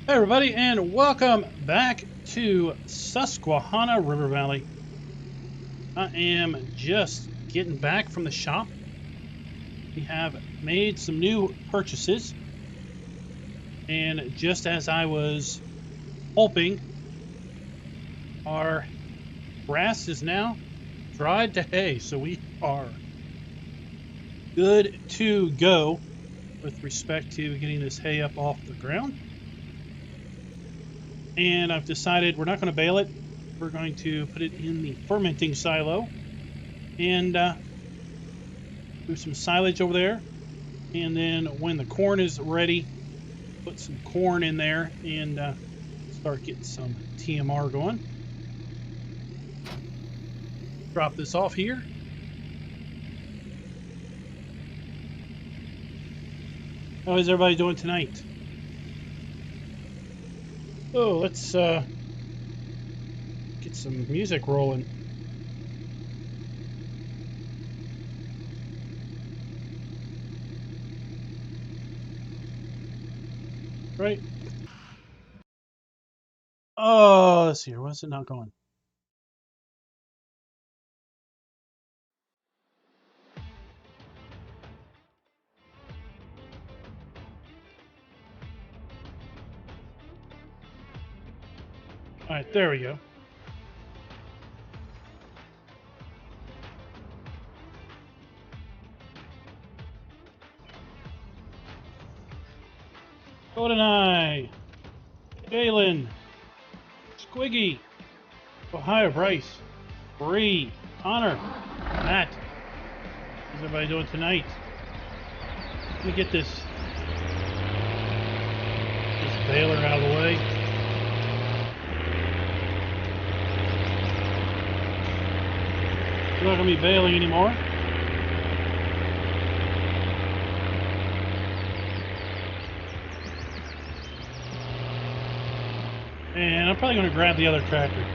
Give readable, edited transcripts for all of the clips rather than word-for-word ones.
Hey everybody, and welcome back to Susquehanna River Valley. I am just getting back from the shop. We have made some new purchases, and just as I was hoping, our grass is now dried to hay, so we are good to go with respect to getting this hay up off the ground. And I've decided we're not going to bale it. We're going to put it in the fermenting silo and do some silage over there. And then when the corn is ready, put some corn in there and start getting some TMR going. Drop this off here. How is everybody doing tonight? Oh, let's get some music rolling. Right. Oh, let's see here. Why is it not going? All right, there we go. GoldenEye, Galen, Squiggy, Ohio Bryce, Bree, Connor, Matt. How's everybody doing tonight? Let me get this baler out of the way. We're not going to be bailing anymore. And I'm probably going to grab the other tractor.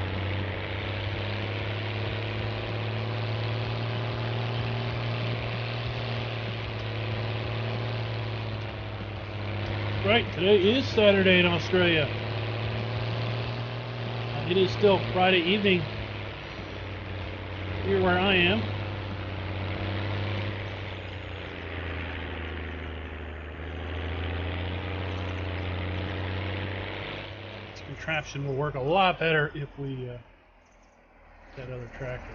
Right, today is Saturday in Australia. It is still Friday evening here where I am. This contraption will work a lot better if we that other tractor.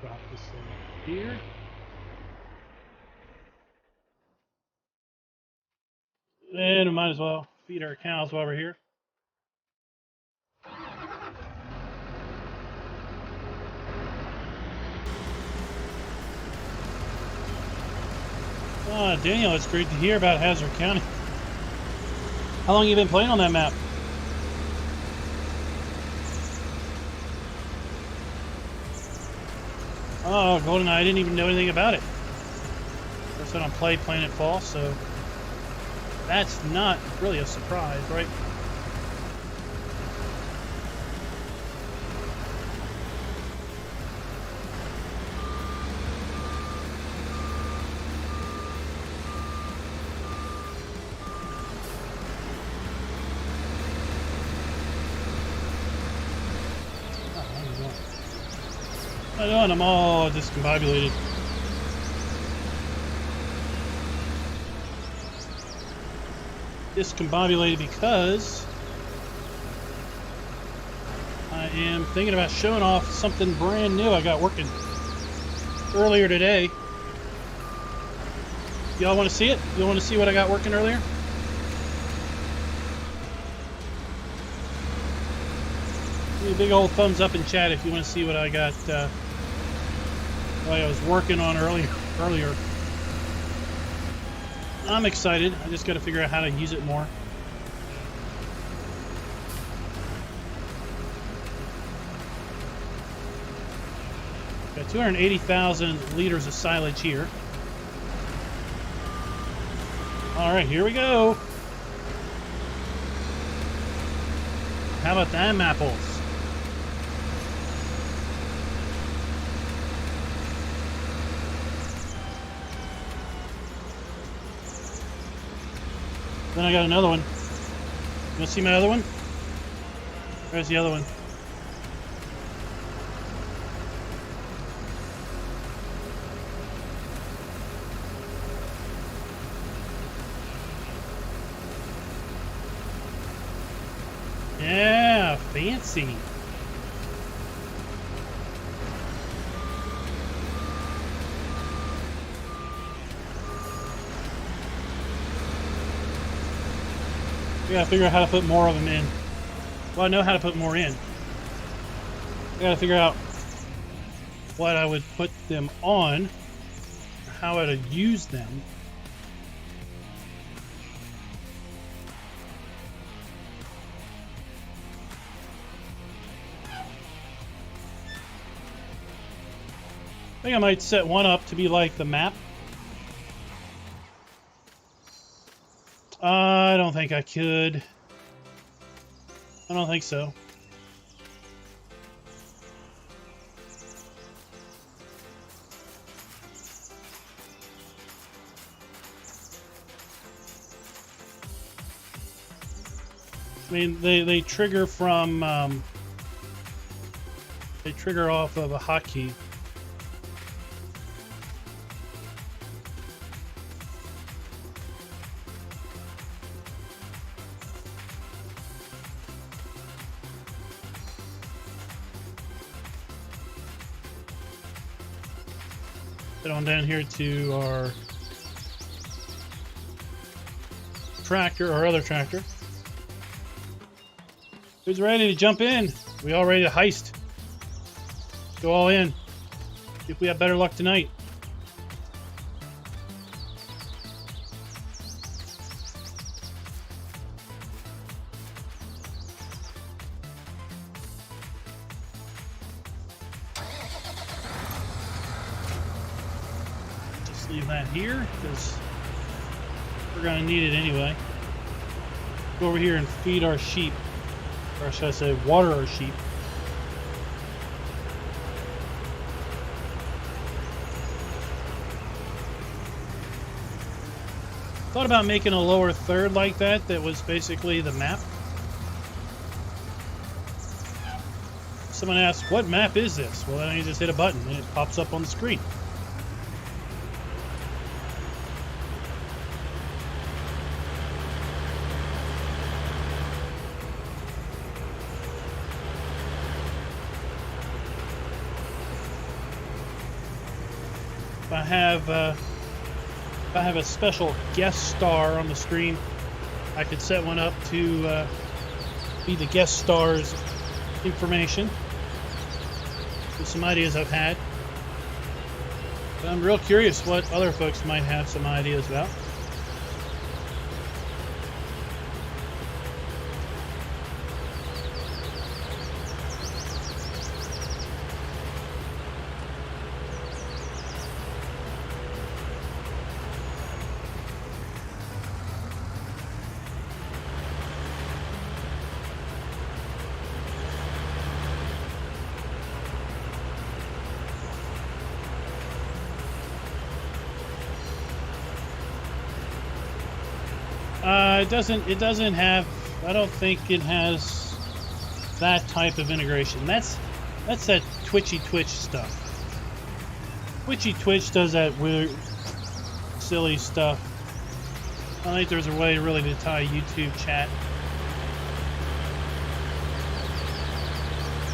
Drop this in here. And we might as well feed our cows while we're here. Daniel, it's great to hear about Hazard County. How long have you been playing on that map? Oh, GoldenEye, I didn't even know anything about it. First time I played Planet Fall, so that's not really a surprise, right? How you doing? I'm all discombobulated. Discombobulated because I am thinking about showing off something brand new I got working earlier today. Y'all want to see it? You want to see what I got working earlier? Give me a big old thumbs up in chat if you want to see what I got. What I was working on earlier. I'm excited. I just got to figure out how to use it more. Got 280,000 liters of silage here. All right, here we go. How about them apples? Then I got another one. You see my other one? Where's the other one? Yeah, fancy. We gotta figure out how to put more of them in. Well, I know how to put more in. I gotta figure out what I would put them on, or how I would use them. I think I might set one up to be like the map. I don't think I could. I don't think so. I mean, they trigger from they trigger off of a hotkey. Head on down here to our tractor, our other tractor. Who's ready to jump in? We all ready to heist? Go all in. See if we have better luck tonight. Just leave that here because we're going to need it anyway. Go over here and feed our sheep. Or should I say, water our sheep. Thought about making a lower third like that was basically the map. Someone asked, what map is this? Well, then you just hit a button and it pops up on the screen. If I have a special guest star on the screen, I could set one up to be the guest star's information. There's some ideas I've had. But I'm real curious what other folks might have some ideas about. It doesn't have, I don't think it has that type of integration. That's that Twitchy Twitch stuff. Twitchy Twitch does that weird, silly stuff. I don't think there's a way really to tie YouTube chat.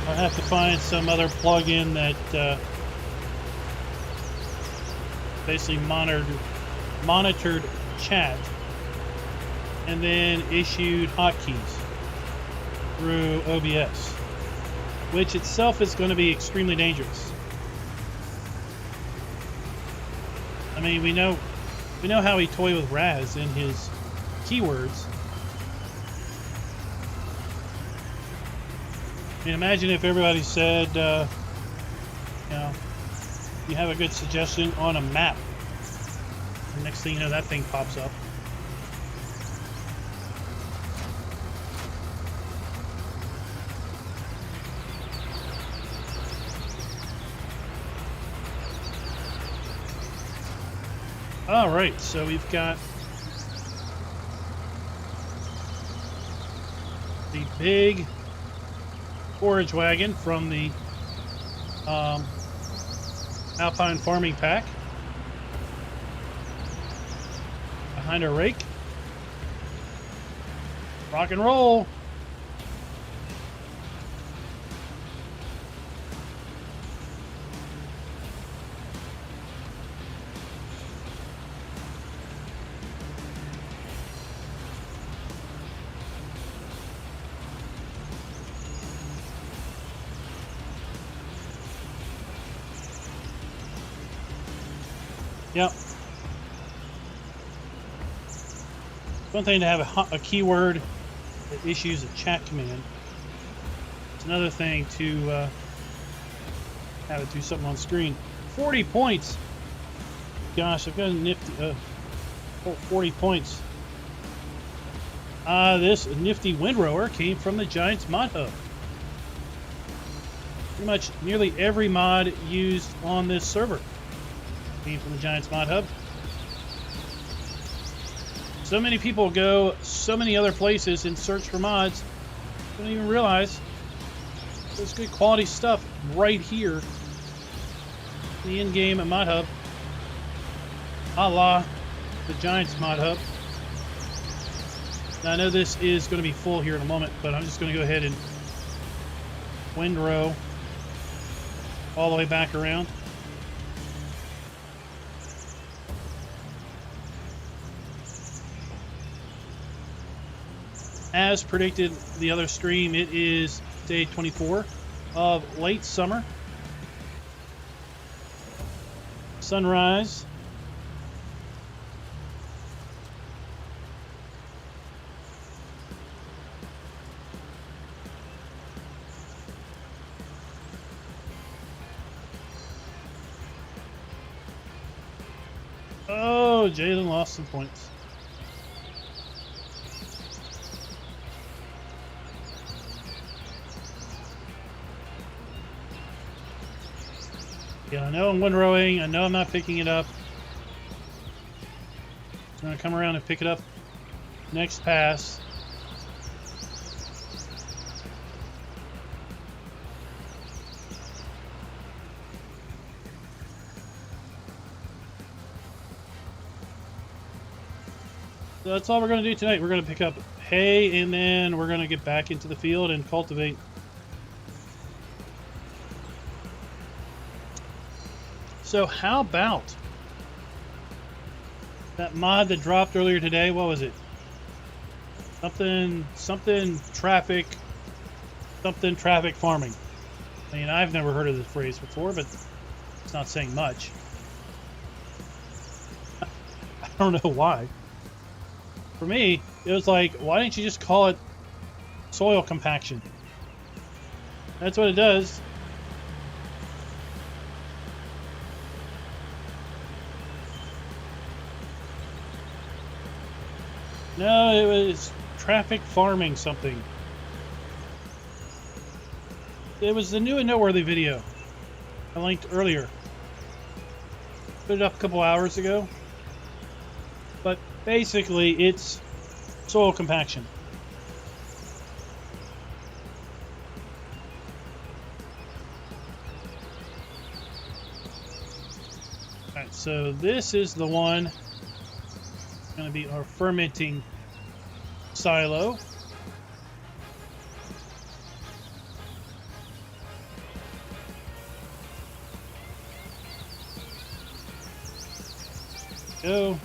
I'll have to find some other plugin that basically monitored chat and then issued hotkeys through OBS, which itself is going to be extremely dangerous. I mean, we know how he toyed with Raz in his keywords. I mean, imagine if everybody said, you know, you have a good suggestion on a map. The next thing you know, that thing pops up. All right, so we've got the big forage wagon from the Alpine Farming Pack behind our rake. Rock and roll. Yep. One thing to have a keyword that issues a chat command. It's another thing to have it do something on screen. 40 points. Gosh, I've got a nifty 40 points. This nifty windrower came from the Giants mod hub. Pretty much nearly every mod used on this server came from the Giants mod hub. So many people go so many other places and search for mods, don't even realize there's good quality stuff right here in the in-game mod hub, a la the Giants mod hub. Now I know this is going to be full here in a moment, but I'm just going to go ahead and windrow all the way back around. As predicted the other stream, it is day 24 of late summer. Sunrise. Oh, Jalen lost some points. Yeah, I know I'm windrowing. I know I'm not picking it up. I'm going to come around and pick it up next pass. So that's all we're going to do tonight. We're going to pick up hay, and then we're going to get back into the field and cultivate. So how about that mod that dropped earlier today? What was it? Something traffic farming. I mean, I've never heard of this phrase before, but it's not saying much. I don't know why. For me, it was like, why didn't you just call it soil compaction? That's what it does. No, it was traffic farming something. It was the new and noteworthy video I linked earlier. Put it up a couple hours ago. But basically, it's soil compaction. Alright, so this is the one. Going to be our fermenting silo. Go.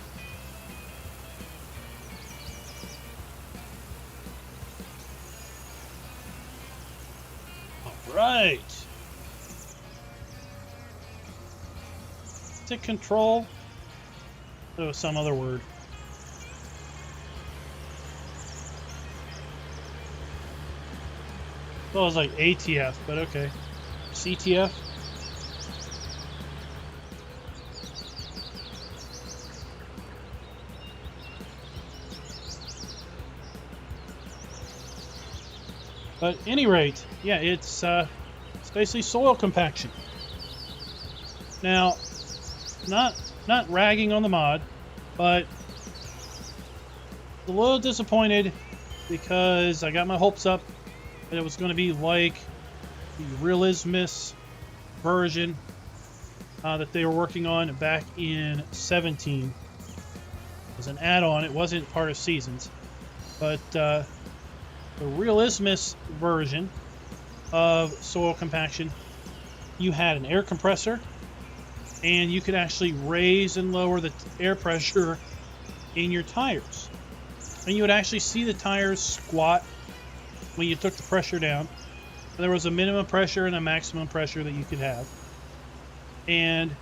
All right. To control. Oh, some other word. Well, it was like ATF, but okay. CTF? But at any rate, yeah, it's basically soil compaction. Now, not ragging on the mod, but a little disappointed because I got my hopes up that it was going to be like the realismus version that they were working on back in 17. As an add-on, it wasn't part of Seasons, but the realismus version of soil compaction, you had an air compressor, and you could actually raise and lower the air pressure in your tires. And you would actually see the tires squat when you took the pressure down. And there was a minimum pressure and a maximum pressure that you could have. And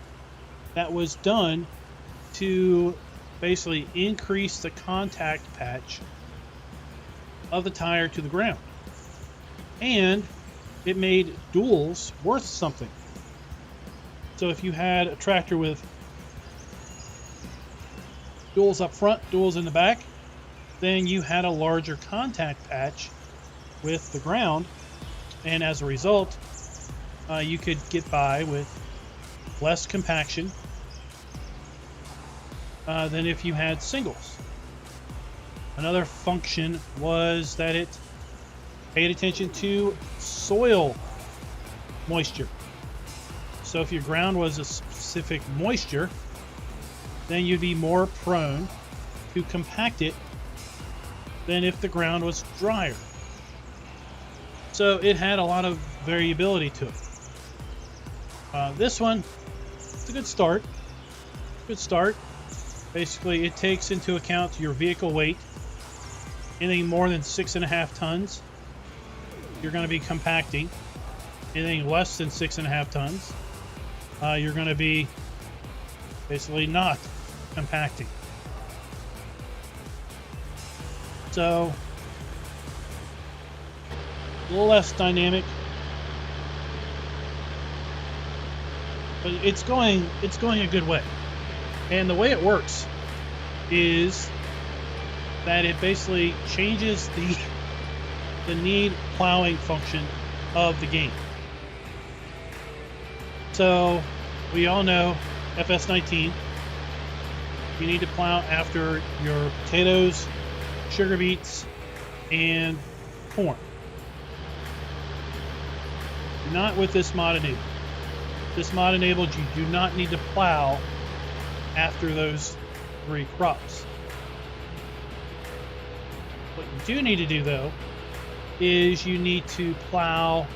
that was done to basically increase the contact patch of the tire to the ground. And it made duals worth something. So if you had a tractor with duals up front, duals in the back, then you had a larger contact patch with the ground, and as a result, you could get by with less compaction than if you had singles. Another function was that it paid attention to soil moisture. So if your ground was a specific moisture, then you'd be more prone to compact it than if the ground was drier. So it had a lot of variability to it. This one, it's a good start. Good start. Basically, it takes into account your vehicle weight. Anything more than 6.5 tons, you're going to be compacting. Anything less than 6.5 tons, you're going to be basically not compacting. So a little less dynamic, but it's going a good way. And the way it works is that it basically changes the need plowing function of the game. So we all know FS19, you need to plow after your potatoes, sugar beets, and corn. Not with this mod enabled. This mod enabled, you do not need to plow after those 3 crops. What you do need to do, though, is you need to plow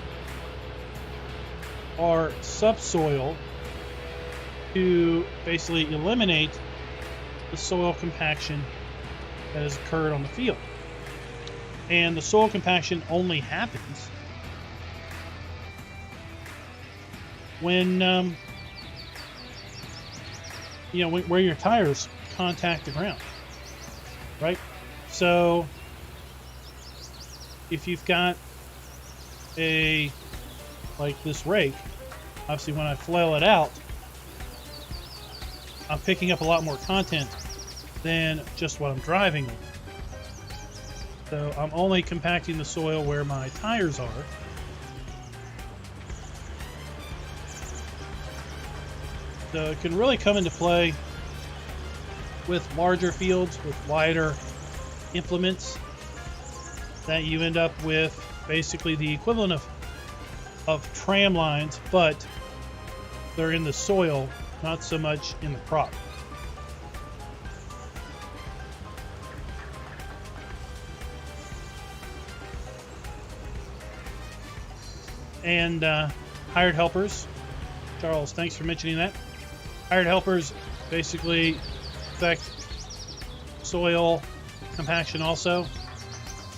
our subsoil to basically eliminate the soil compaction that has occurred on the field. And the soil compaction only happens when where your tires contact the ground, right? So if you've got like this rake, obviously when I flail it out, I'm picking up a lot more content than just what I'm driving with. So I'm only compacting the soil where my tires are. So it can really come into play with larger fields, with wider implements, that you end up with basically the equivalent of tram lines, but they're in the soil, not so much in the crop. And hired helpers. Charles, thanks for mentioning that. Hired helpers basically affect soil compaction also.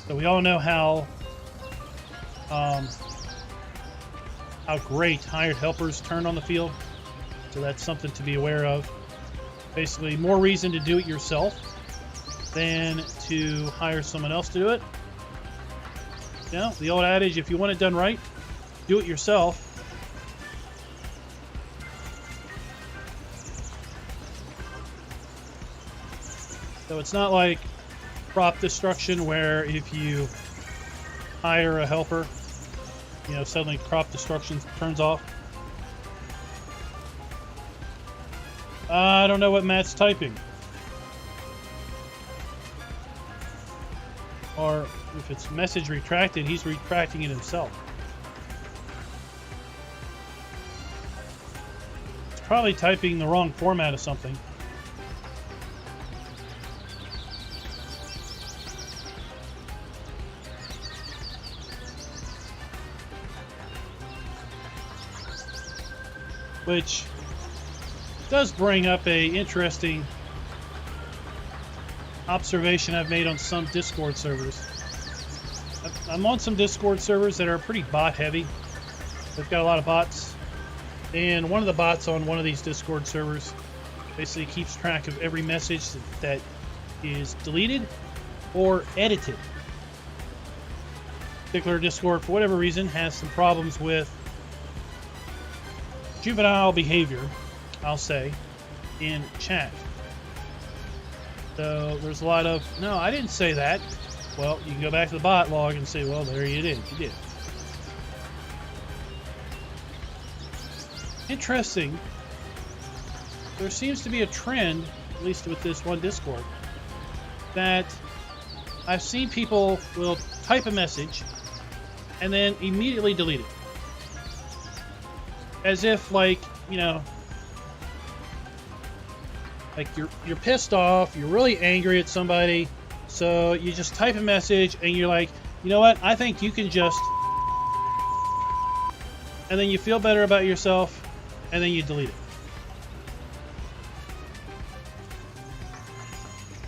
So we all know how great hired helpers turn on the field. So that's something to be aware of. Basically, more reason to do it yourself than to hire someone else to do it. You know, the old adage, if you want it done right, do it yourself. So it's not like crop destruction where if you hire a helper, suddenly crop destruction turns off. I don't know what Matt's typing. Or if it's message retracted, he's retracting it himself. It's probably typing the wrong format of something. Which does bring up a interesting observation I've made on some Discord servers. I'm on some Discord servers that are pretty bot heavy. They've got a lot of bots. And one of the bots on one of these Discord servers basically keeps track of every message that is deleted or edited. Particular Discord, for whatever reason, has some problems with juvenile behavior, I'll say, in chat. So there's a lot of, no, I didn't say that. Well, you can go back to the bot log and say, well, there you did. You did. Interesting. There seems to be a trend, at least with this one Discord, that I've seen people will type a message and then immediately delete it. As if, like, you know, like you're pissed off, you're really angry at somebody, so you just type a message and you're like, you know what, I think you can just, and then you feel better about yourself and then you delete it.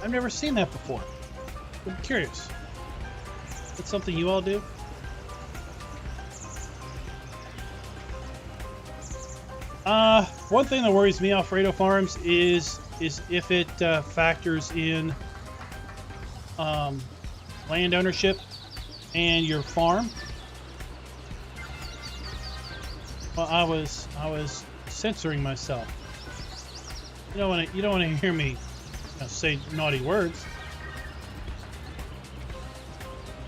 I've never seen that before. I'm curious. That's something you all do? One thing that worries me, Alfredo Farms, is if it factors in land ownership and your farm. Well, I was censoring myself. You don't want to hear me say naughty words.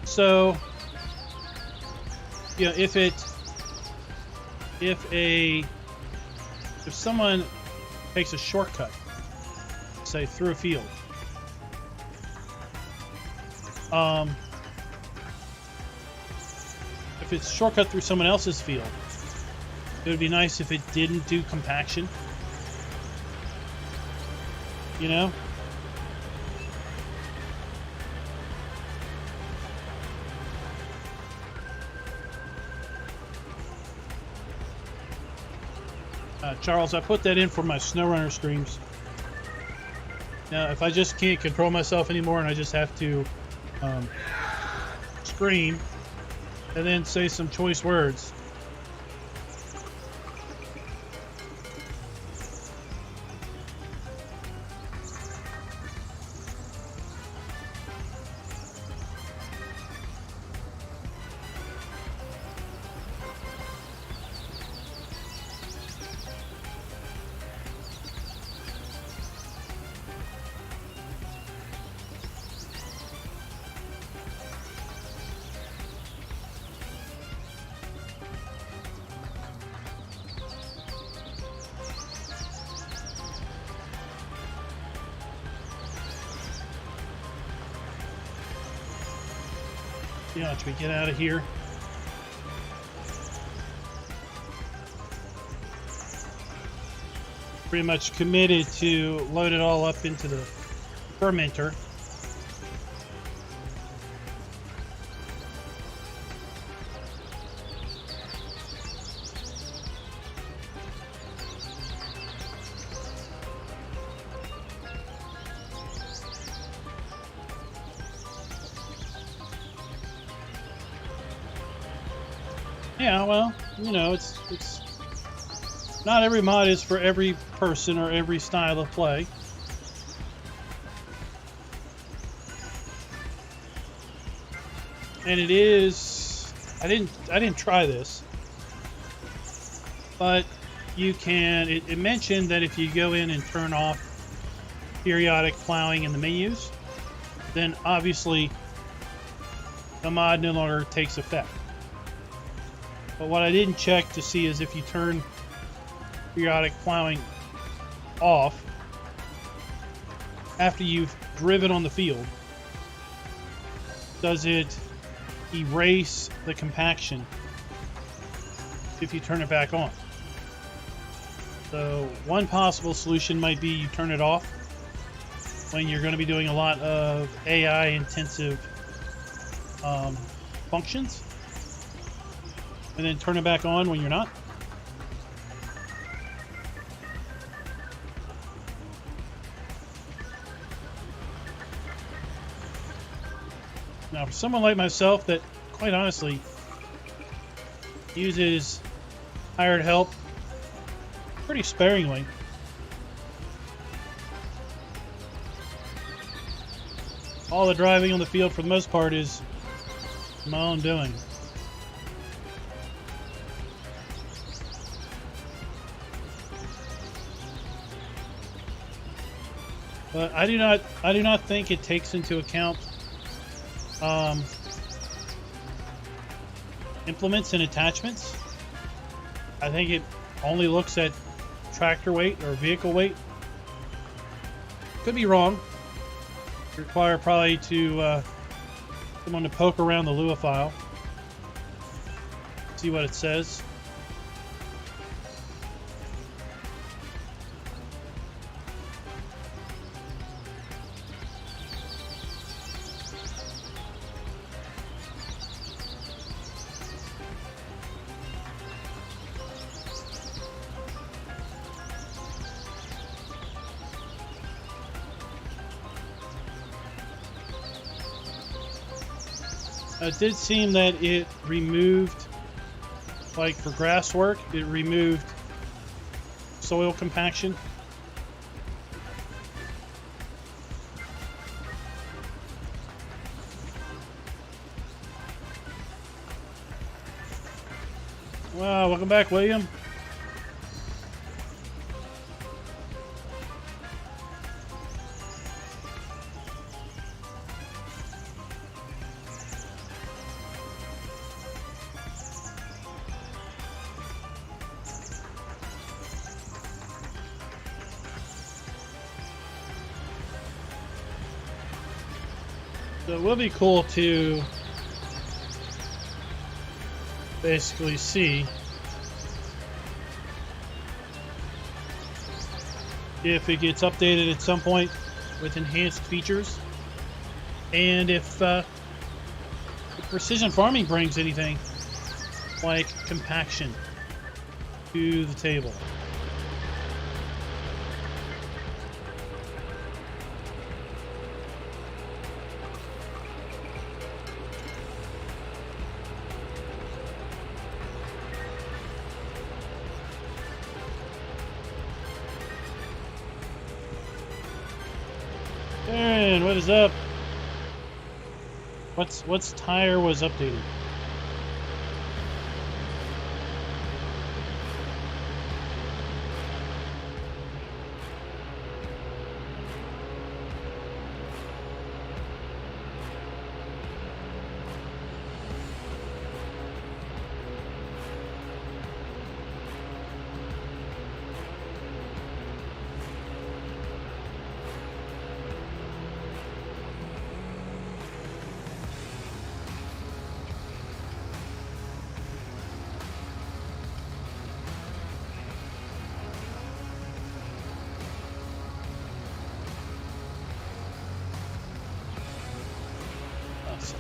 So, you know, if someone takes a shortcut, say through a field, if it's a shortcut through someone else's field, it would be nice if it didn't do compaction. You know? Charles, I put that in for my SnowRunner streams. Now, if I just can't control myself anymore and I just have to scream and then say some choice words, you know, should we get out of here? Pretty much committed to load it all up into the fermenter. Yeah, well, you know, it's not every mod is for every person or every style of play. And it is, I didn't try this, but you can, it mentioned that if you go in and turn off periodic plowing in the menus, then obviously the mod no longer takes effect. But what I didn't check to see is if you turn periodic plowing off after you've driven on the field, does it erase the compaction if you turn it back on. So one possible solution might be you turn it off when you're going to be doing a lot of AI intensive functions, and then turn it back on when you're not. Now, for someone like myself that, quite honestly, uses hired help pretty sparingly, all the driving on the field for the most part is my own doing. But I do not think it takes into account implements and attachments. I think it only looks at tractor weight or vehicle weight. Could be wrong. Require probably to someone to poke around the Lua file, see what it says. It did seem that it removed, like for grass work, it removed soil compaction. Wow, welcome back, William. So it will be cool to basically see if it gets updated at some point with enhanced features, and if precision farming brings anything like compaction to the table. Aaron, what is up? What's tire was updated?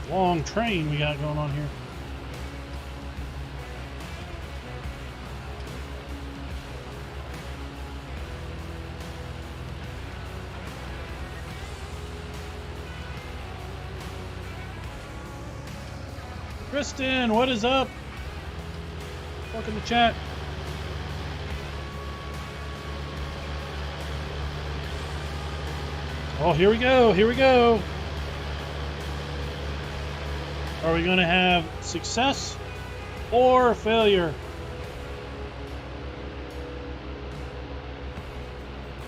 Long train we got going on here. Kristen, what is up? Welcome to chat. Oh, here we go. Here we go. Are we going to have success or failure?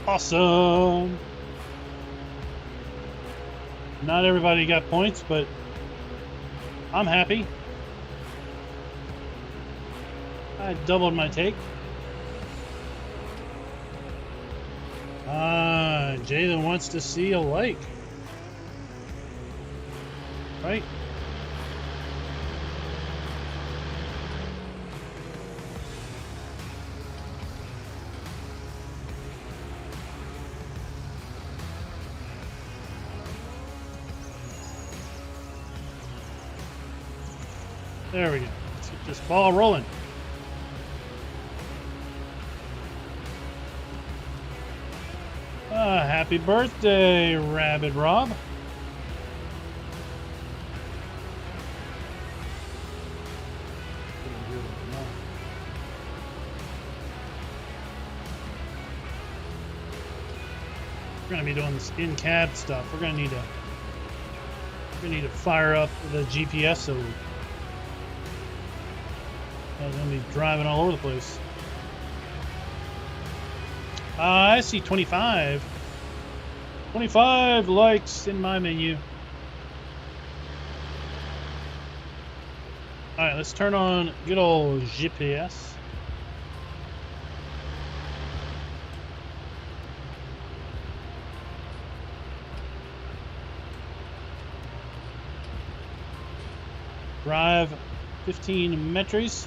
Awesome. Not everybody got points, but I'm happy. I doubled my take. Jalen wants to see a like. Right? There we go. Let's get this ball rolling. Happy birthday, Rabbit Rob. We're gonna be doing this in-cab stuff. We're gonna need to fire up the GPS so I'm gonna be driving all over the place. I see 25. 25 likes in my menu. All right, let's turn on good old GPS. Drive 15 meters.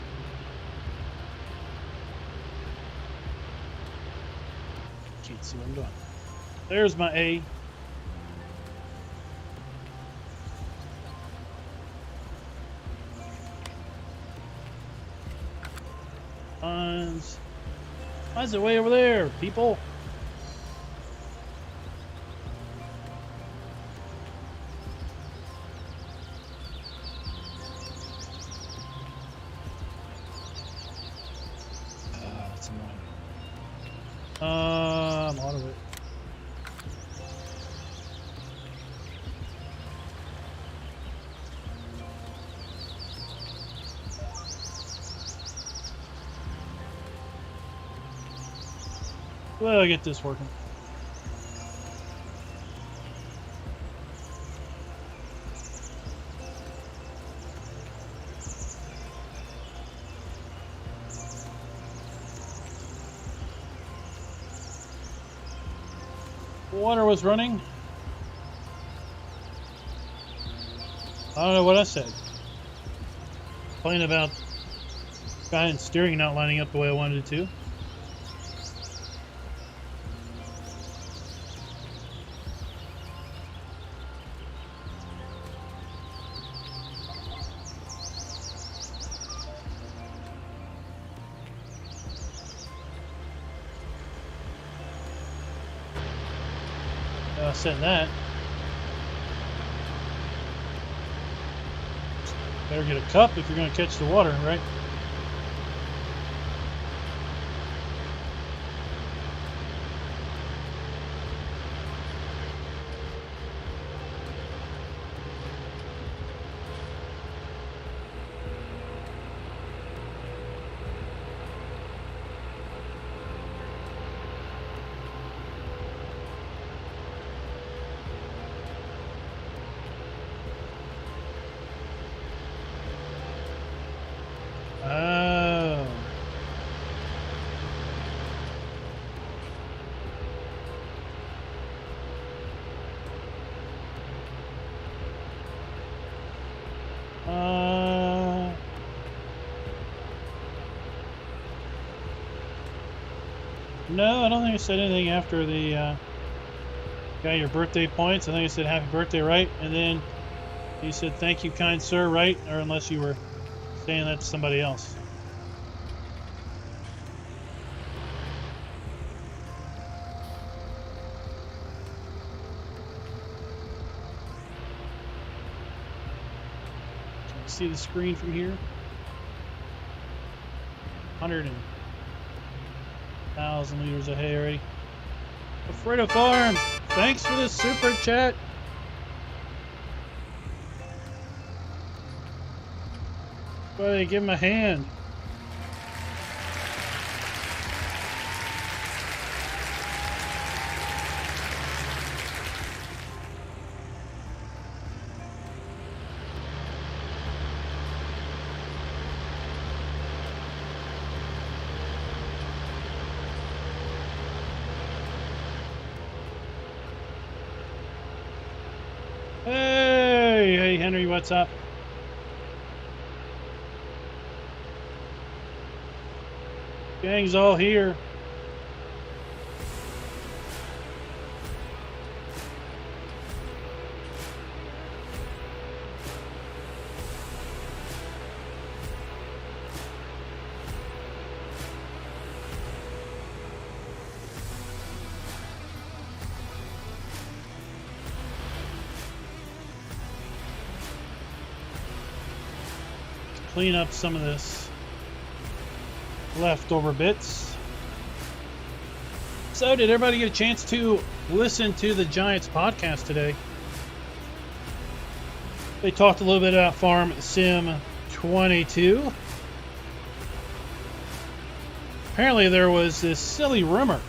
Can't see what I'm doing. There's my A. Mine's way over there, people. That's annoying. I'm out of it. Well, I get this working. Water was running. I don't know what I said. Complain about guy and steering not lining up the way I wanted it to. Setting that. Better get a cup if you're going to catch the water, right? No, I don't think I said anything after the got your birthday points. I think I said happy birthday, right? And then you said thank you, kind sir, right? Or unless you were saying that to somebody else. Can you see the screen from here? 100,000 liters of hay already. Alfredo Farms, thanks for the super chat. Buddy, give him a hand. Hey, Henry, what's up? Gang's all here. clean up some of this leftover bits. So, did everybody get a chance to listen to the Giants podcast today? They talked a little bit about Farm Sim 22. Apparently there was this silly rumor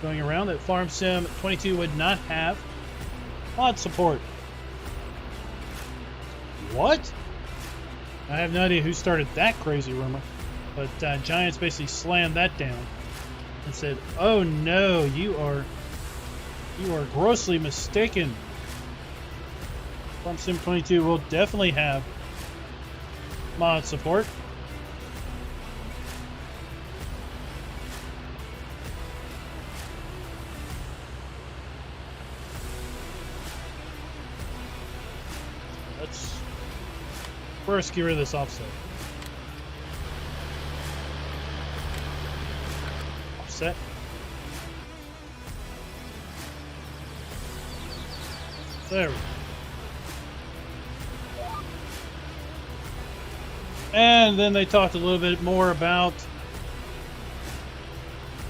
going around that Farm Sim 22 would not have mod support. What? I have no idea who started that crazy rumor, but Giants basically slammed that down and said, "Oh no, you are grossly mistaken. Farm Sim 22 will definitely have mod support." Let's first get rid of this offset. Offset. There we go. And then they talked a little bit more about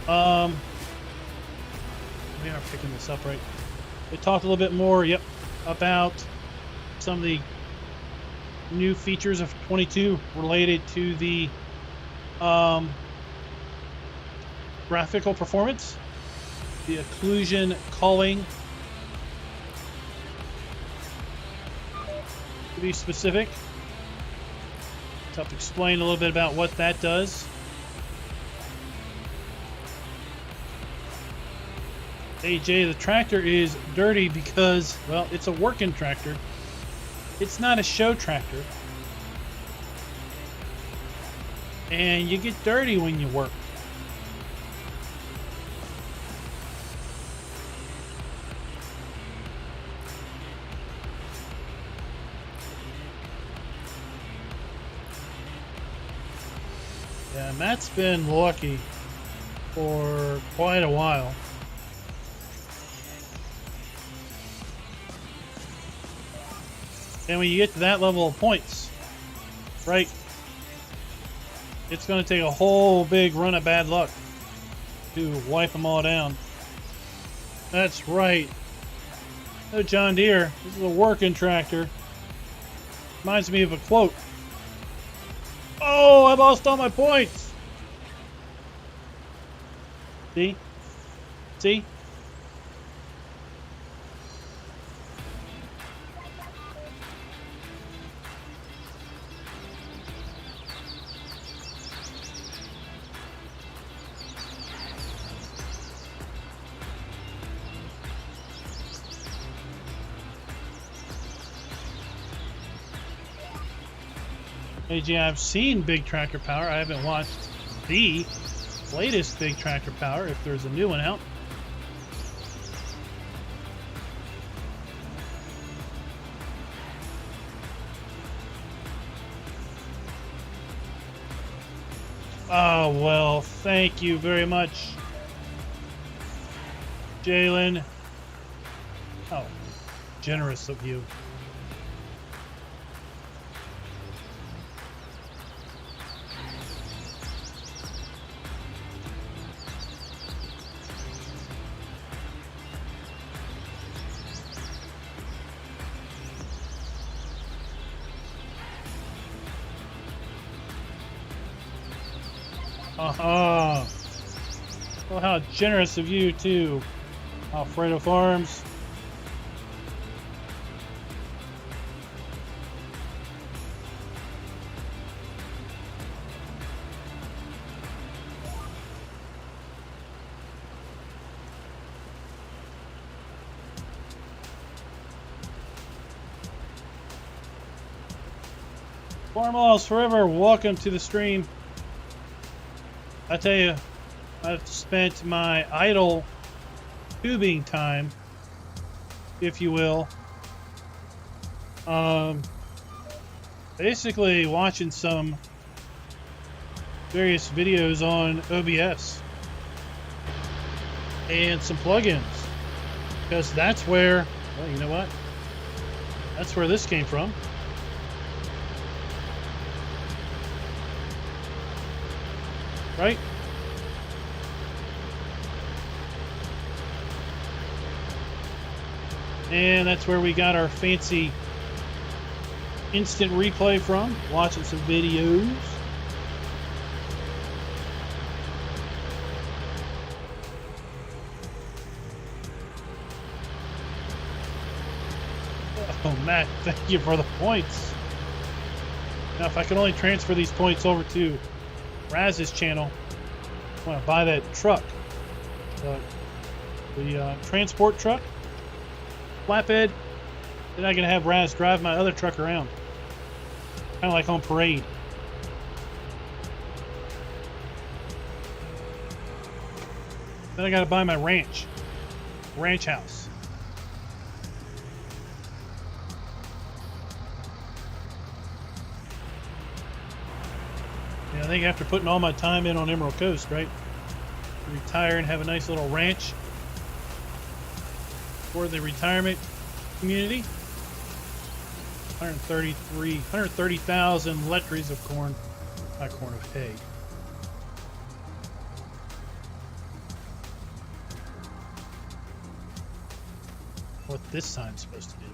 we are picking this up right. They talked a little bit more, about some of the new features of 22 related to the graphical performance, the occlusion culling, to be specific. To explain a little bit about what that does. AJ, the tractor is dirty because, well, it's a working tractor. It's not a show tractor. And you get dirty when you work. Yeah, Matt's been lucky for quite a while. And when you get to that level of points, right, it's going to take a whole big run of bad luck to wipe them all down. That's right. No, John Deere, this is a working tractor. Reminds me of a quote. Oh, I lost all my points. See? See? AJ, I've seen Big Tractor Power. I haven't watched the latest Big Tractor Power, if there's a new one out. Oh, well, thank you very much, Jalen. Oh, generous of you. Well, how generous of you, too, Alfredo Farms. Farm Laws Forever, welcome to the stream. I tell you, I've spent my idle tubing time, if you will, basically watching some various videos on OBS and some plugins, because that's where, well, you know what? That's where this came from. right? And that's where we got our fancy instant replay from, watching some videos. Oh, Matt, thank you for the points. Now, if I could only transfer these points over to Raz's channel, I want to buy that truck. The transport truck, flatbed. Then I can have Raz drive my other truck around. Kind of like on parade. Then I got to buy my ranch house. Yeah, I think after putting all my time in on Emerald Coast, right? Retire and have a nice little ranch for the retirement community. 130,000 letries of corn, not corn, of hay. What this sign's supposed to do.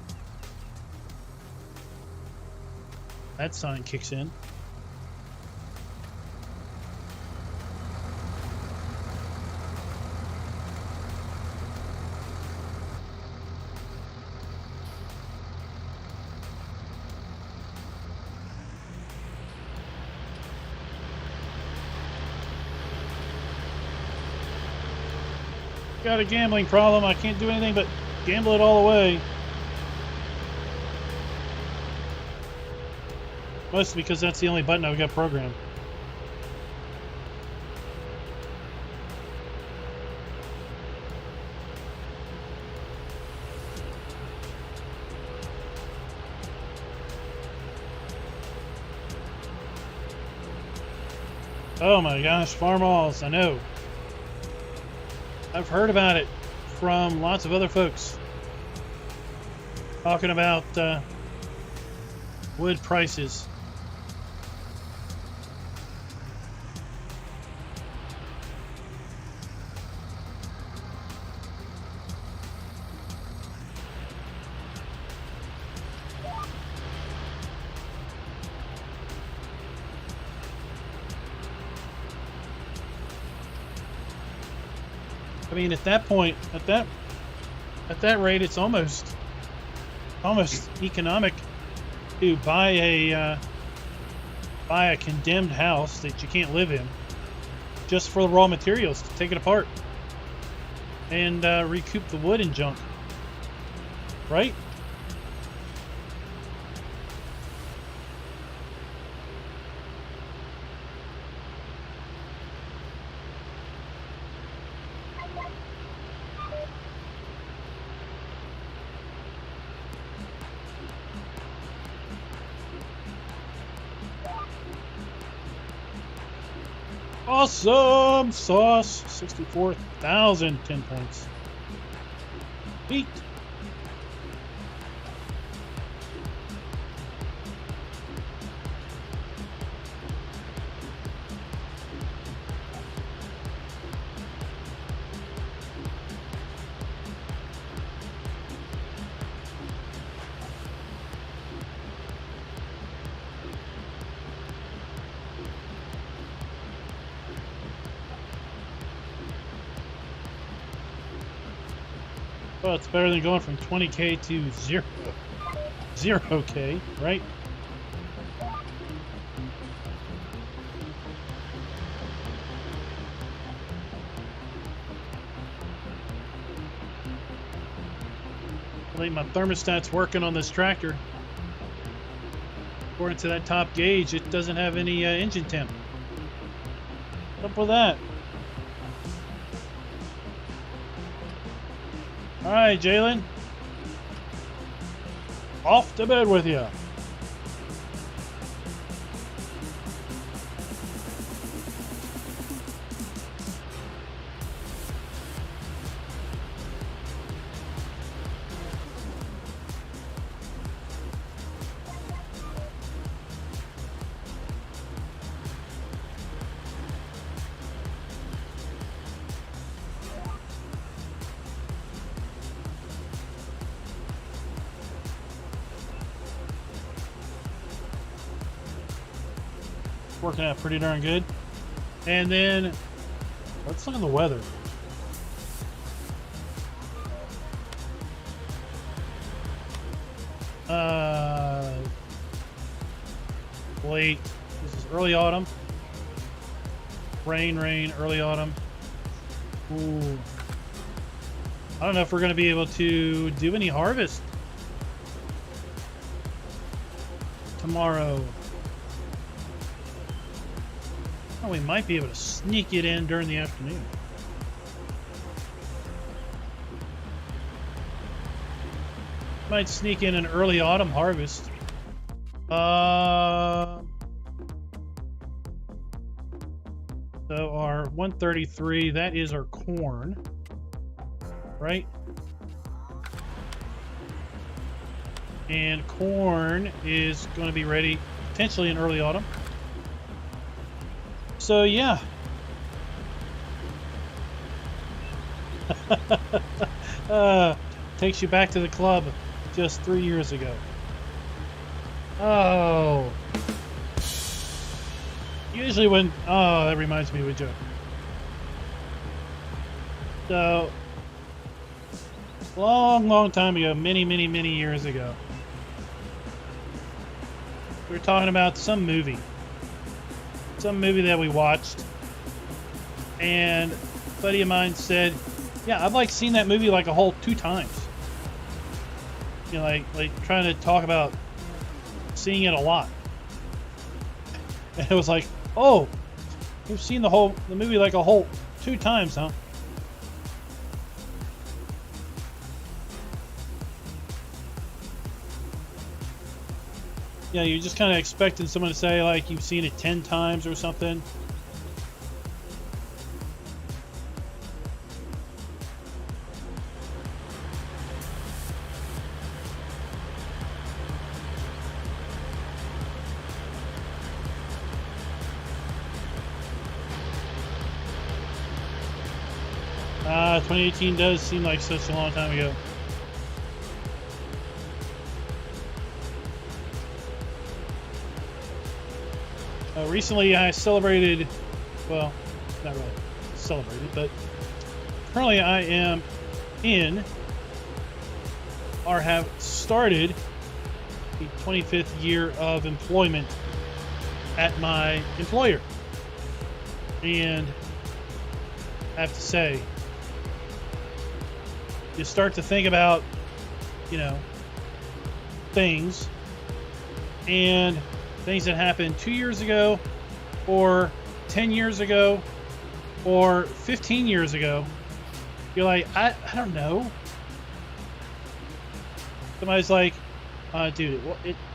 That sign kicks in. Got a gambling problem. I can't do anything but gamble it all away. Mostly because that's the only button I've got programmed. Oh my gosh, Farmalls, I know. I've heard about it from lots of other folks talking about wood prices. I mean, at that point, at that rate, it's almost economic to buy a condemned house that you can't live in, just for the raw materials to take it apart and recoup the wood and junk, right? Awesome sauce, 64,000, 10 points. Beat. Well, it's better than going from 20K to 0K, right? I think my thermostat's working on this tractor. According to that top gauge, it doesn't have any engine temp. What's up with that? All right, Jalen. Off to bed with you. Working out pretty darn good. And then let's look at the weather. Late. This is early autumn. Rain, early autumn. Ooh. I don't know if we're going to be able to do any harvest tomorrow. Oh, we might be able to sneak it in during the afternoon. Might sneak in an early autumn harvest. So our 133, that is our corn, right? And corn is going to be ready potentially in early autumn. So yeah. Takes you back to the club just 3 years ago. Oh. Usually when... Oh, that reminds me of a joke. So, long time ago, many years ago, we were talking about some movie that we watched, and a buddy of mine said, yeah, I've like seen that movie like a whole 2 times. You know, like trying to talk about seeing it a lot. And it was like, oh, you've seen the movie like a whole 2 times, huh? Yeah, you're just kind of expecting someone to say like you've seen it 10 times or something. 2018 does seem like such a long time ago. Recently I celebrated, well, not really celebrated, but currently I am in, or have started, the 25th year of employment at my employer. And I have to say, you start to think about, you know, things that happened 2 years ago, or 10 years ago, or 15 years ago. You're like, I don't know. Somebody's like, dude,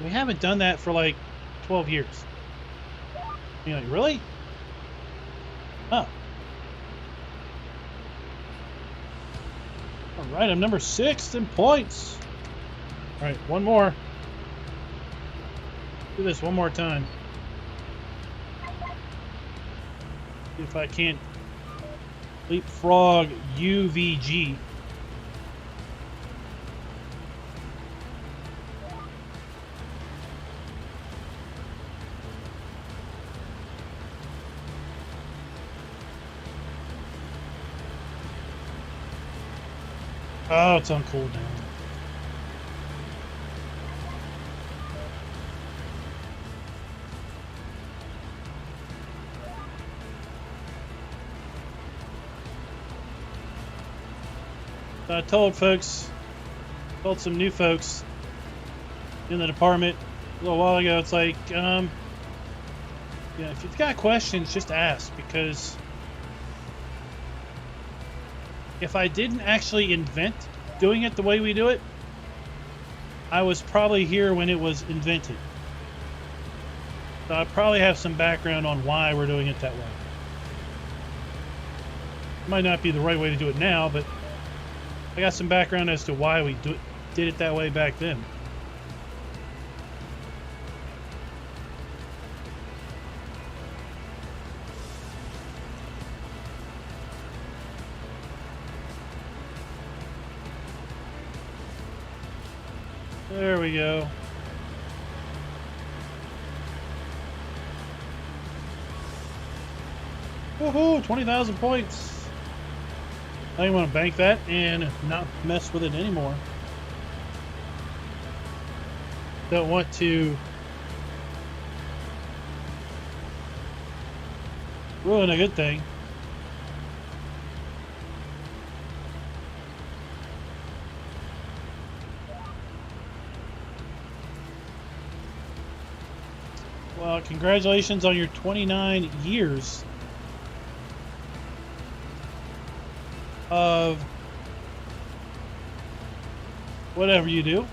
we haven't done that for like 12 years. And you're like, really? Huh. All right, I'm number 6 in points. All right, one more. Do this one more time. See if I can't leapfrog UVG. Oh, it's on cooldown. I told some new folks in the department a little while ago, it's like, yeah, if you've got questions, just ask, because if I didn't actually invent doing it the way we do it, I was probably here when it was invented. So I probably have some background on why we're doing it that way. It might not be the right way to do it now, but I got some background as to why we did it that way back then. There we go. Woohoo! 20,000 points. I want to bank that and not mess with it anymore. Don't want to ruin a good thing. Well, congratulations on your 29 years of whatever you do.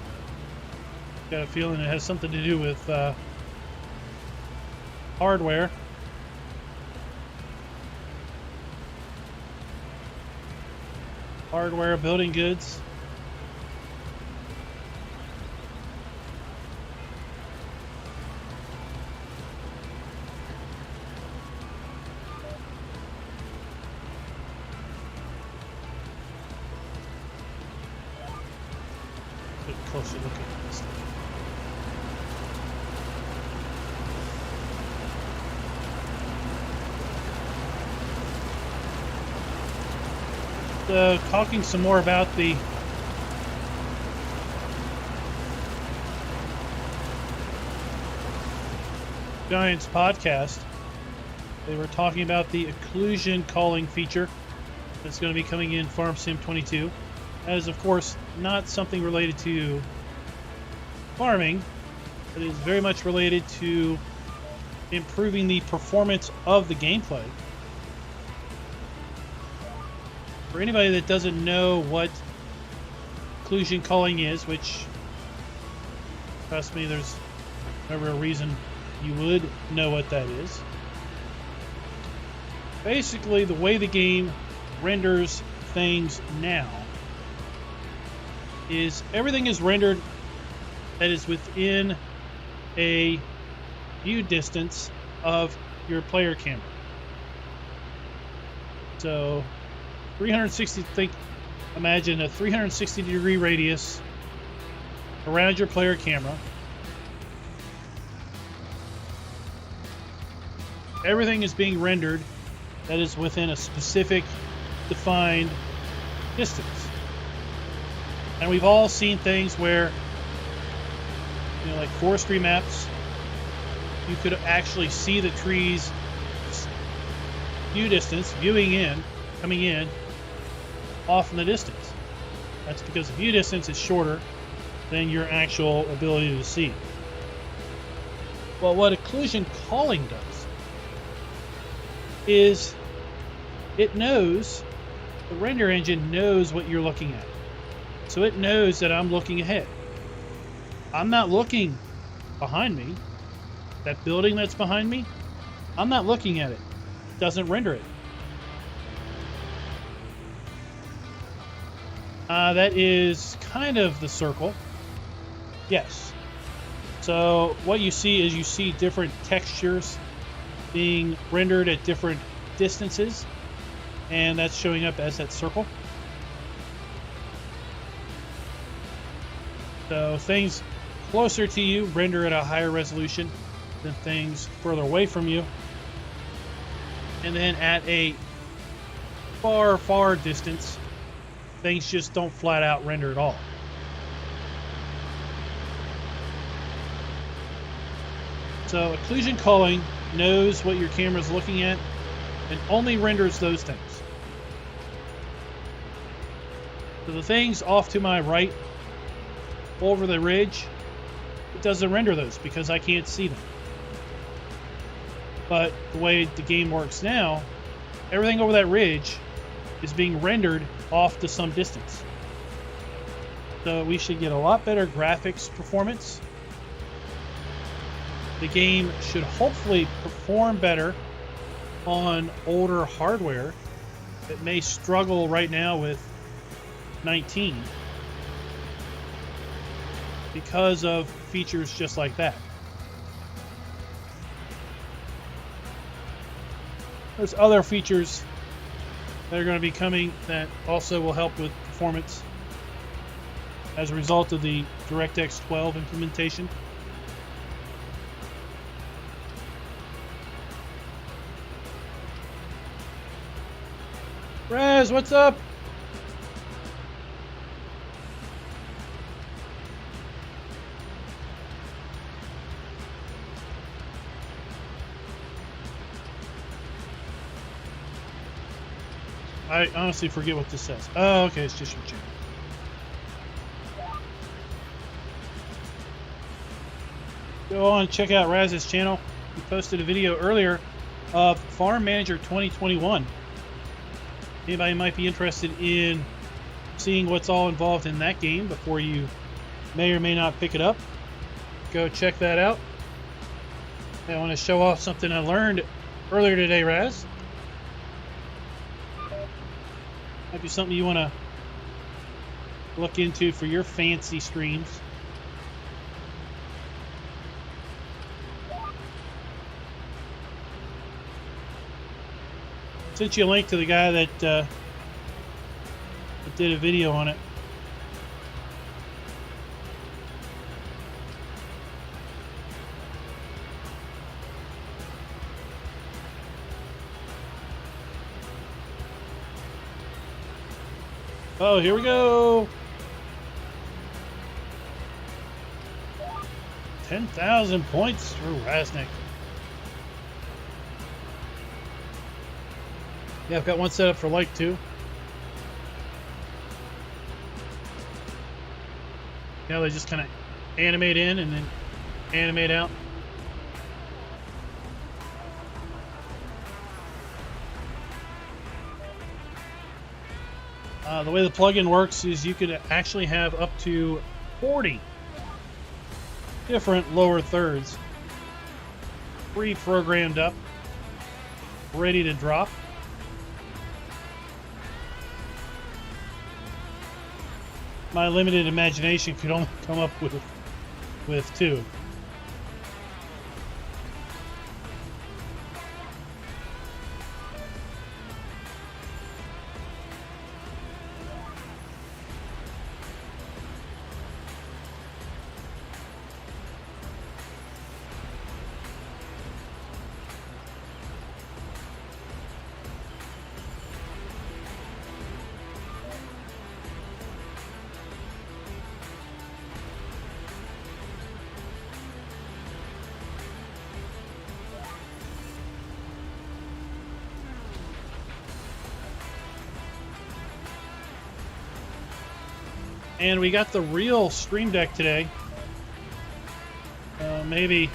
Got a feeling it has something to do with hardware. Hardware, building goods. Take a closer look at this thing. Talking some more about the Giants podcast. They were talking about the occlusion calling feature that's going to be coming in Farm Sim 22. That is, of course, not something related to farming, but it is very much related to improving the performance of the gameplay. For anybody that doesn't know what occlusion calling is, which, trust me, there's never a reason you would know what that is. Basically, the way the game renders things now is everything is rendered that is within a view distance of your player camera. So 360, imagine a 360 degree radius around your player camera. Everything is being rendered that is within a specific defined distance. And we've all seen things where, you know, like forestry maps, you could actually see the trees view distance, coming in, off in the distance. That's because the view distance is shorter than your actual ability to see. Well, what occlusion calling does is it knows, the render engine knows what you're looking at. So it knows that I'm looking ahead. I'm not looking behind me. That building that's behind me, I'm not looking at it. It doesn't render it. That is kind of the circle. Yes. So what you see is you see different textures being rendered at different distances, and that's showing up as that circle. So things closer to you render at a higher resolution than things further away from you. And then at a far, far distance, things just don't flat out render at all. So occlusion calling knows what your camera is looking at and only renders those things. So the things off to my right over the ridge, it doesn't render those because I can't see them. But the way the game works now, everything over that ridge is being rendered off to some distance. So we should get a lot better graphics performance. The game should hopefully perform better on older hardware that may struggle right now with 19 because of features just like that. There's other features that are going to be coming that also will help with performance as a result of the DirectX 12 implementation. Raz, what's up? I honestly forget what this says. Oh, okay, it's just your channel. Go on, check out Raz's channel. He posted a video earlier of Farm Manager 2021. Anybody might be interested in seeing what's all involved in that game before you may or may not pick it up, go check that out. I want to show off something I learned earlier today, Raz. Might be something you want to look into for your fancy streams. Sent you a link to the guy that did a video on it. Oh, here we go. 10,000 points for Raznik. Yeah, I've got one set up for like 2. Yeah, they just kind of animate in and then animate out. The way the plugin works is you could actually have up to 40 different lower thirds pre-programmed up, ready to drop. My limited imagination could only come up with 2. And we got the real Stream Deck today. Maybe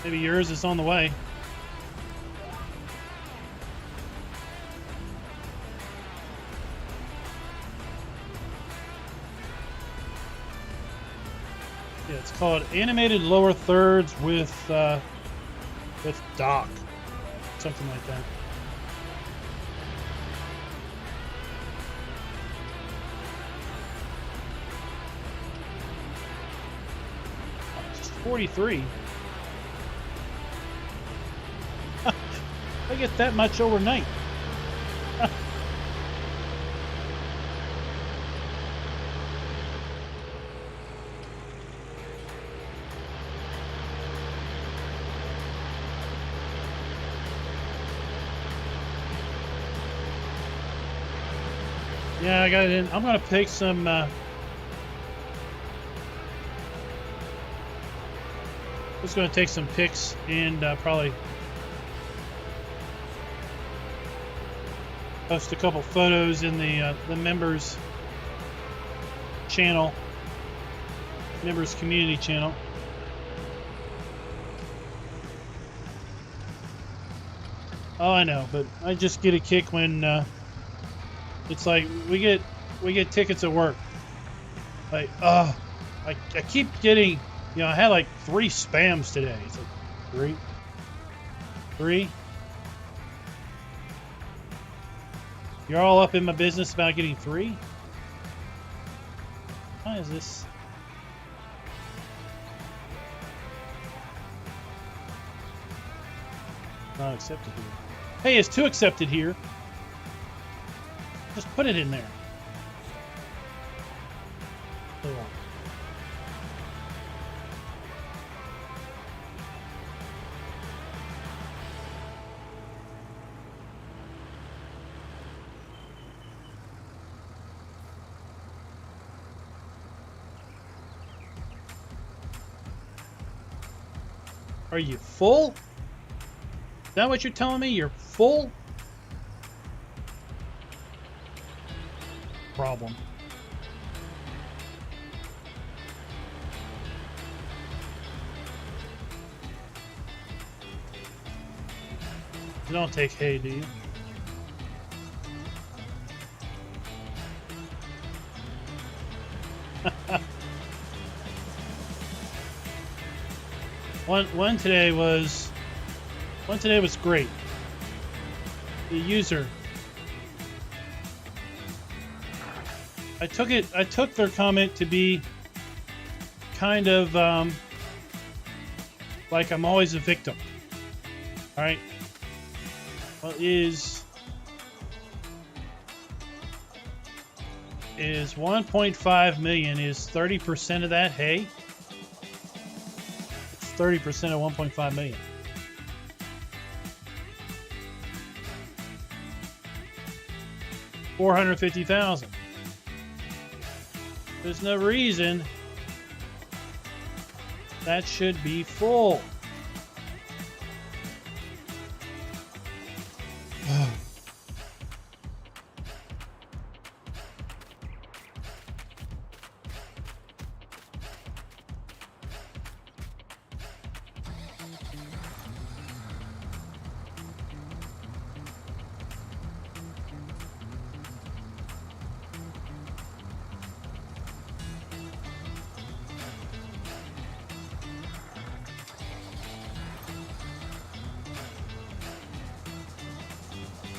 yours is on the way. Yeah, it's called Animated Lower Thirds with dock, something like that. Just 43. I get that much overnight. Yeah, I got it in. I'm going to take some just going to take some pics and probably post a couple photos in the members channel, members community channel. Oh, I know, but I just get a kick when it's like we get tickets at work. Like, I keep getting, I had like 3 spams today. It's like 3. You're all up in my business about getting 3? Why is this? Not accepted here. Hey, it's 2 accepted here. Just put it in there. Hold on. Are you full? Is that what you're telling me? You're full? Problem. You don't take hay, do you? One today was great. The user, I took their comment to be kind of like I'm always a victim. All right. Well, is 1.5 million, is 30% of that hay? It's 30% of 1.5 million. $450,000. There's no reason that should be full.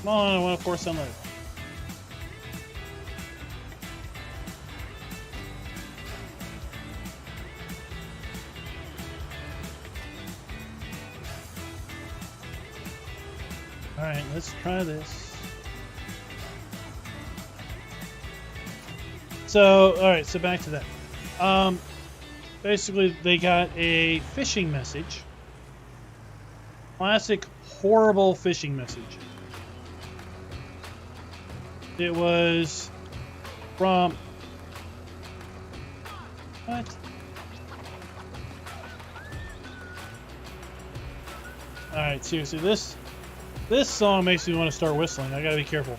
Come on, I want to force sunlight. Alright, let's try this. So, alright, so back to that. Basically, they got a phishing message. Classic, horrible phishing message. It was from... What? Alright, seriously, this song makes me want to start whistling. I gotta be careful.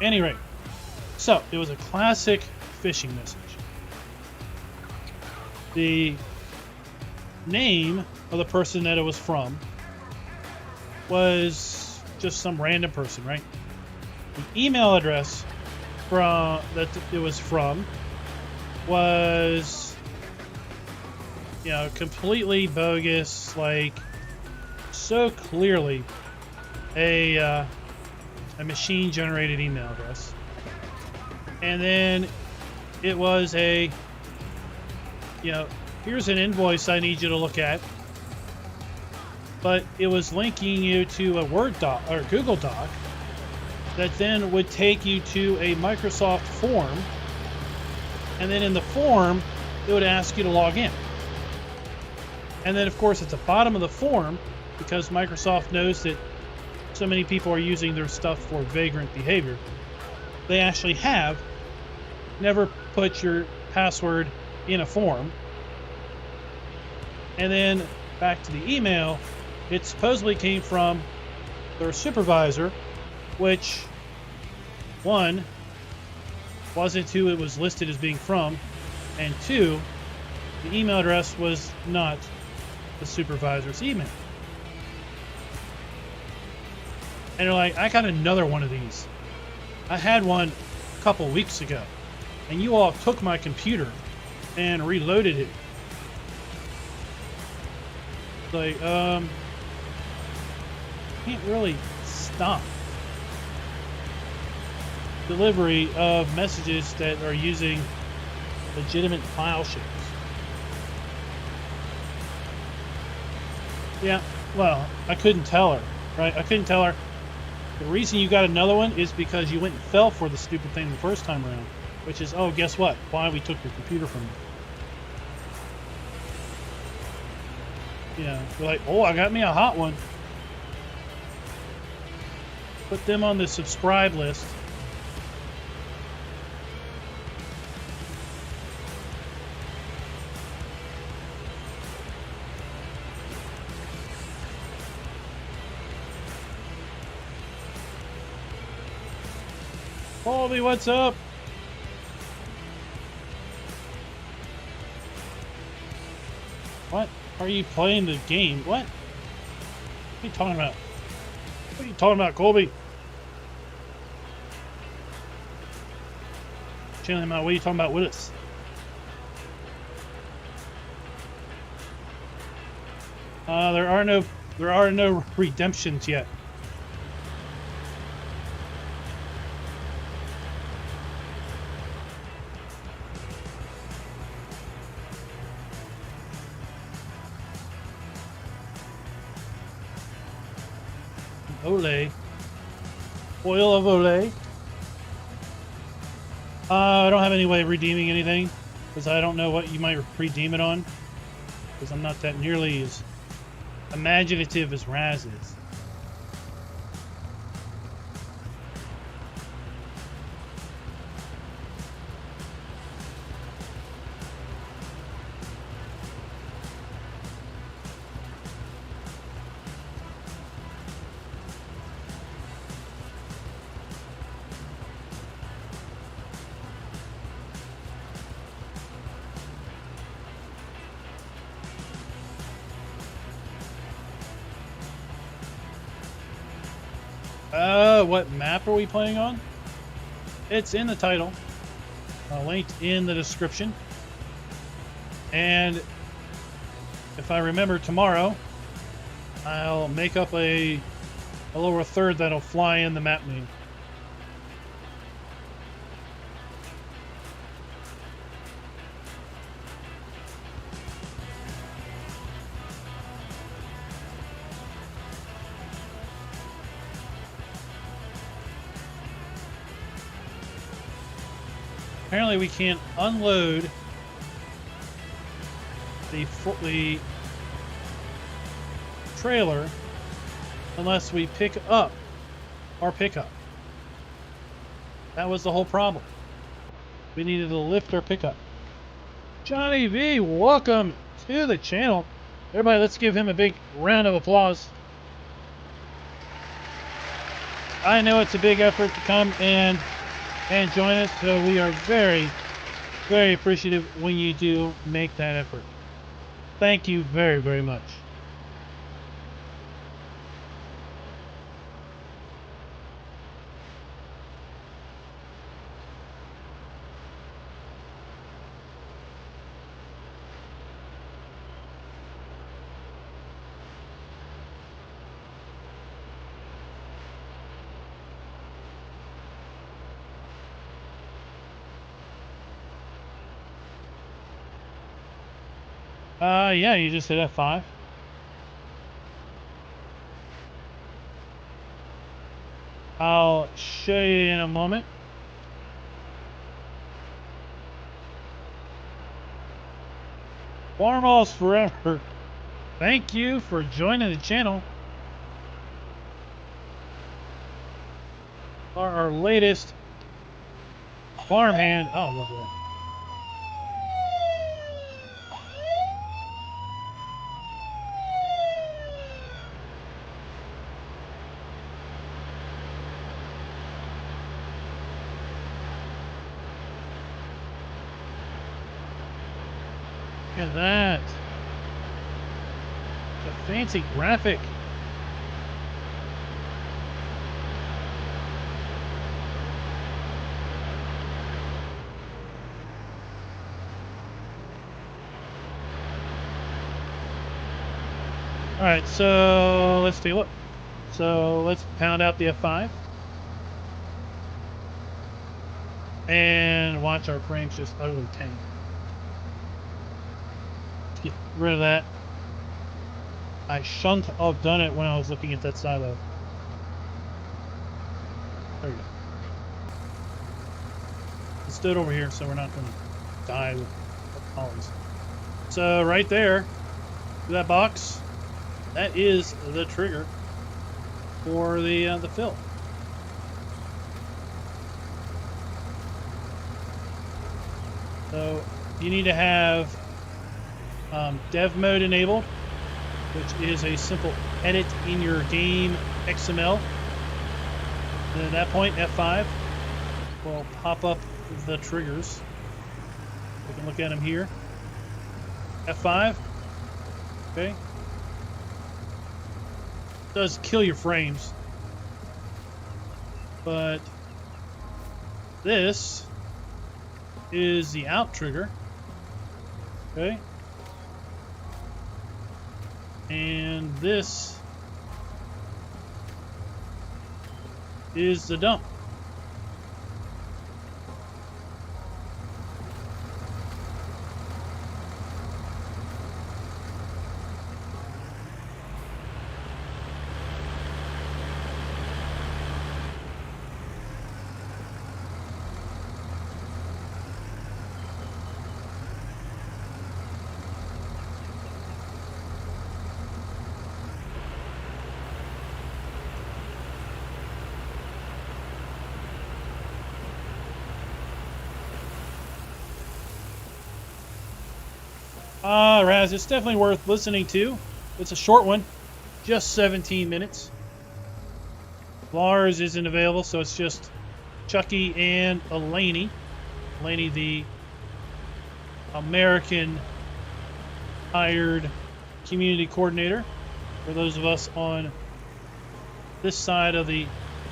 Anyway, so it was a classic phishing message. The name of the person that it was from was just some random person, right? The email address from that it was from was, you know, completely bogus, like so clearly a machine-generated email address. And then it was a, you know, here's an invoice I need you to look at. But it was linking you to a Word doc or Google Doc that then would take you to a Microsoft form. And then in the form, it would ask you to log in. And then, of course, at the bottom of the form, because Microsoft knows that so many people are using their stuff for vagrant behavior, they actually have never put your password in a form. And then back to the email, it supposedly came from their supervisor, which, one, wasn't who it was listed as being from, and two, the email address was not the supervisor's email. And they're like, I got another one of these. I had one a couple weeks ago, and you all took my computer and reloaded it. Like, can't really stop delivery of messages that are using legitimate file shares. Yeah, well, I couldn't tell her, right? I couldn't tell her. The reason you got another one is because you went and fell for the stupid thing the first time around, which is, oh, guess what? Why we took your computer from you. Yeah, you're like, oh, I got me a hot one. Put them on the subscribe list. Colby, what's up? What? Are you playing the game? What? What are you talking about? What are you talking about, Colby? Chilling him out. What are you talking about, Willis? There are no redemptions yet. Olay. Oil of Olay. I don't have any way of redeeming anything because I don't know what you might redeem it on because I'm not that nearly as imaginative as Raz is. What map are we playing on? It's in the title, linked in the description. And if I remember tomorrow, I'll make up a lower third that'll fly in the map name. Apparently we can't unload the trailer unless we pick up our pickup. That was the whole problem. We needed to lift our pickup. Johnny V, welcome to the channel. Everybody, let's give him a big round of applause. I know it's a big effort to come and join us, so we are very, very appreciative when you do make that effort. Thank you very, very much. Yeah, you just hit F5. I'll show you in a moment. Farmall's forever. Thank you for joining the channel. Our latest farmhand. Oh, look at that. Look at that. The fancy graphic. Alright, so let's take a look. So let's pound out the F5. And watch our frames just utterly tank. Get rid of that. I shouldn't have done it when I was looking at that silo. There we go. Let's do it over here so we're not going to die with polys. So right there, that box, that is the trigger for the fill. So you need to have dev mode enabled, which is a simple edit in your game XML. And at that point, F5. will pop up the triggers. We can look at them here. F5. Okay. Does kill your frames. But this is the out trigger. Okay. And this is the dump. Raz, it's definitely worth listening to. It's a short one, just 17 minutes. Lars isn't available, so it's just Chucky and Elaney. Elaney, the American hired community coordinator for those of us on this side of the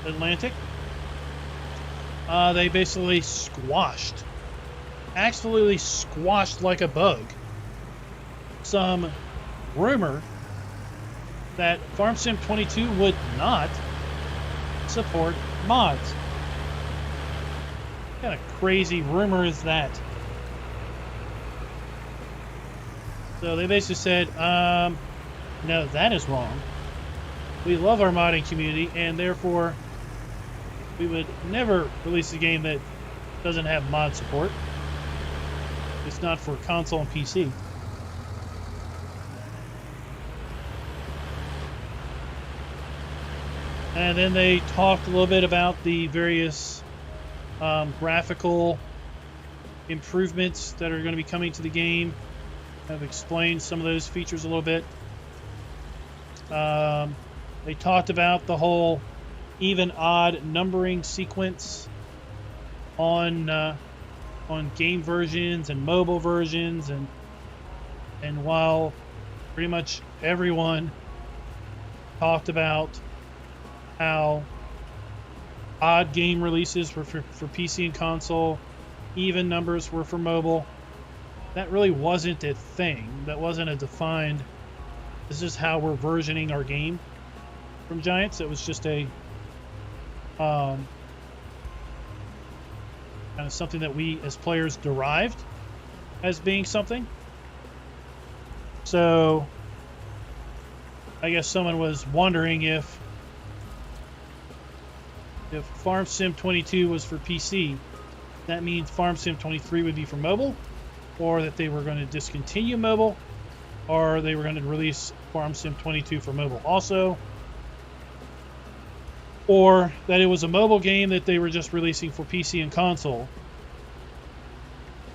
Atlantic. They basically squashed, absolutely squashed like a bug, some rumor that FarmSim 22 would not support mods. What kind of crazy rumor is that? So they basically said, no, that is wrong. We love our modding community, and therefore we would never release a game that doesn't have mod support. It's not for console and PC. And then they talked a little bit about the various graphical improvements that are going to be coming to the game. I've explained some of those features a little bit. They talked about the whole even-odd numbering sequence on game versions and mobile versions, and while pretty much everyone talked about how odd game releases were for PC and console, even numbers were for mobile, that really wasn't a thing. That wasn't a defined, this is how we're versioning our game from Giants. It was just a kind of something that we as players derived as being something. So I guess someone was wondering if FarmSim 22 was for PC, that means FarmSim 23 would be for mobile, or that they were going to discontinue mobile, or they were going to release FarmSim 22 for mobile also, or that it was a mobile game that they were just releasing for PC and console.